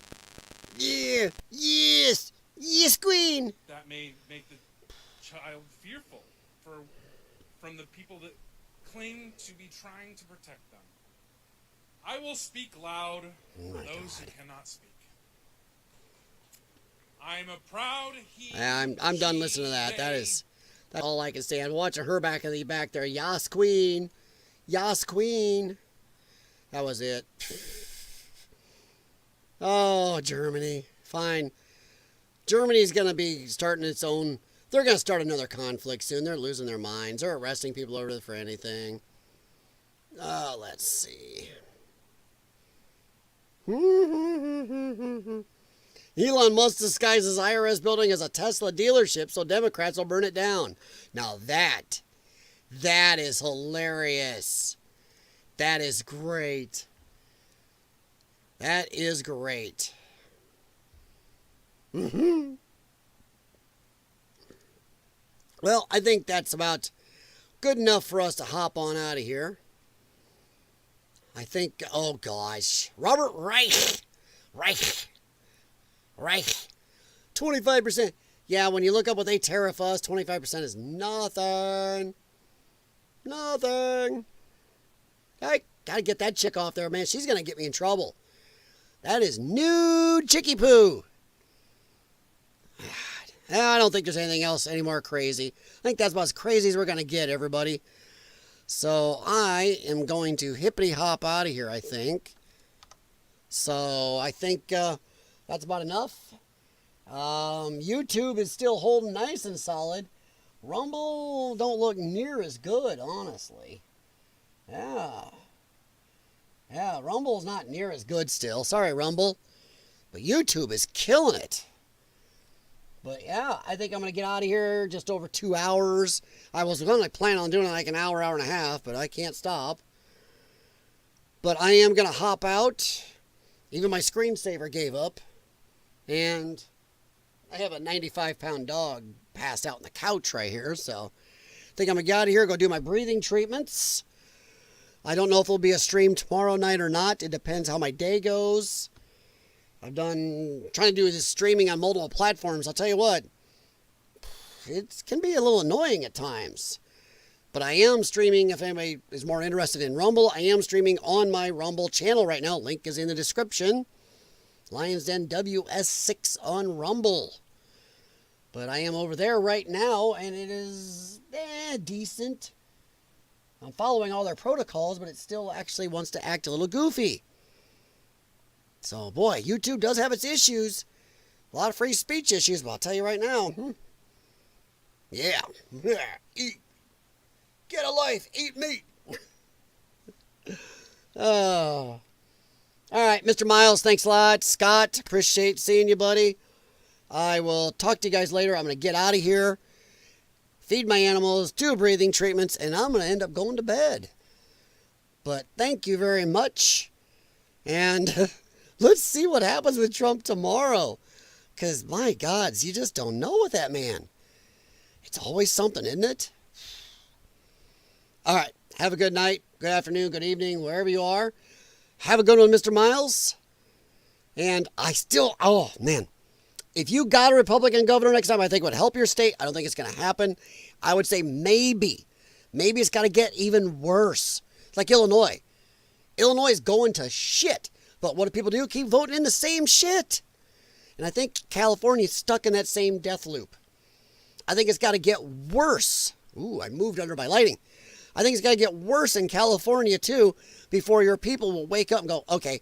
yeah, yes, yes, queen. That may make the child fearful from the people that claim to be trying to protect them. I will speak loud for those who cannot speak. I'm a proud he. I'm done listening to that. That's all I can say. I'm watching her back there. Yas queen. Yas queen. That was it. Oh, Germany. Fine. Germany's going to be starting its own. They're going to start another conflict soon. They're losing their minds. They're arresting people over there for anything. Oh, let's see. Elon Musk disguises IRS building as a Tesla dealership so Democrats will burn it down. Now that is hilarious. That is great. That is great. Well, I think that's about good enough for us to hop on out of here. I think, oh gosh, Robert Reich. 25%. Yeah, when you look up what they tariff us, 25% is nothing. Nothing. I gotta get that chick off there, man. She's gonna get me in trouble. That is nude chickie poo. I don't think there's anything else any more crazy. I think that's about as crazy as we're gonna get, everybody. So I am going to hippity hop out of here, I think. So I think that's about enough. YouTube is still holding nice and solid. Rumble don't look near as good, honestly. Yeah. Yeah, Rumble's not near as good still. Sorry, Rumble. But YouTube is killing it. But yeah, I think I'm going to get out of here just over 2 hours. I was going to plan on doing like an hour, hour and a half, but I can't stop. But I am going to hop out. Even my screensaver gave up. And I have a 95-pound dog passed out on the couch right here. So I think I'm going to get out of here, go do my breathing treatments. I don't know if it'll be a stream tomorrow night or not. It depends how my day goes. I've done trying to do this streaming on multiple platforms. I'll tell you what, it can be a little annoying at times. But I am streaming, if anybody is more interested in Rumble, I am streaming on my Rumble channel right now. Link is in the description. Lions Den WS6 on Rumble. But I am over there right now, and it is decent. I'm following all their protocols, but it still actually wants to act a little goofy. So, boy, YouTube does have its issues. A lot of free speech issues, but I'll tell you right now. Yeah. Eat. Get a life. Eat meat. Oh. All right, Mr. Miles, thanks a lot. Scott, appreciate seeing you, buddy. I will talk to you guys later. I'm going to get out of here, feed my animals, do breathing treatments, and I'm going to end up going to bed. But thank you very much. And let's see what happens with Trump tomorrow. Because, my God, you just don't know with that man. It's always something, isn't it? All right. Have a good night, good afternoon, good evening, wherever you are. Have a good one, Mr. Miles. And oh, man. If you got a Republican governor next time, I think it would help your state. I don't think it's going to happen. I would say maybe. Maybe it's got to get even worse. It's like Illinois. Illinois is going to shit. But what do people do? Keep voting in the same shit. And I think California's stuck in that same death loop. I think it's got to get worse. Ooh, I moved under my lighting. I think it's got to get worse in California, too, before your people will wake up and go, okay,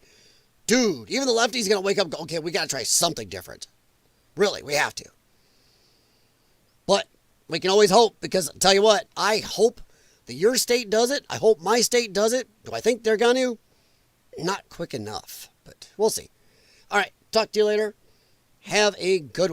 dude, even the lefties are going to wake up and go, okay, we got to try something different. Really, we have to. But we can always hope, because I'll tell you what, I hope that your state does it. I hope my state does it. Do I think they're going to? Not quick enough, but we'll see. All right, talk to you later. Have a good one.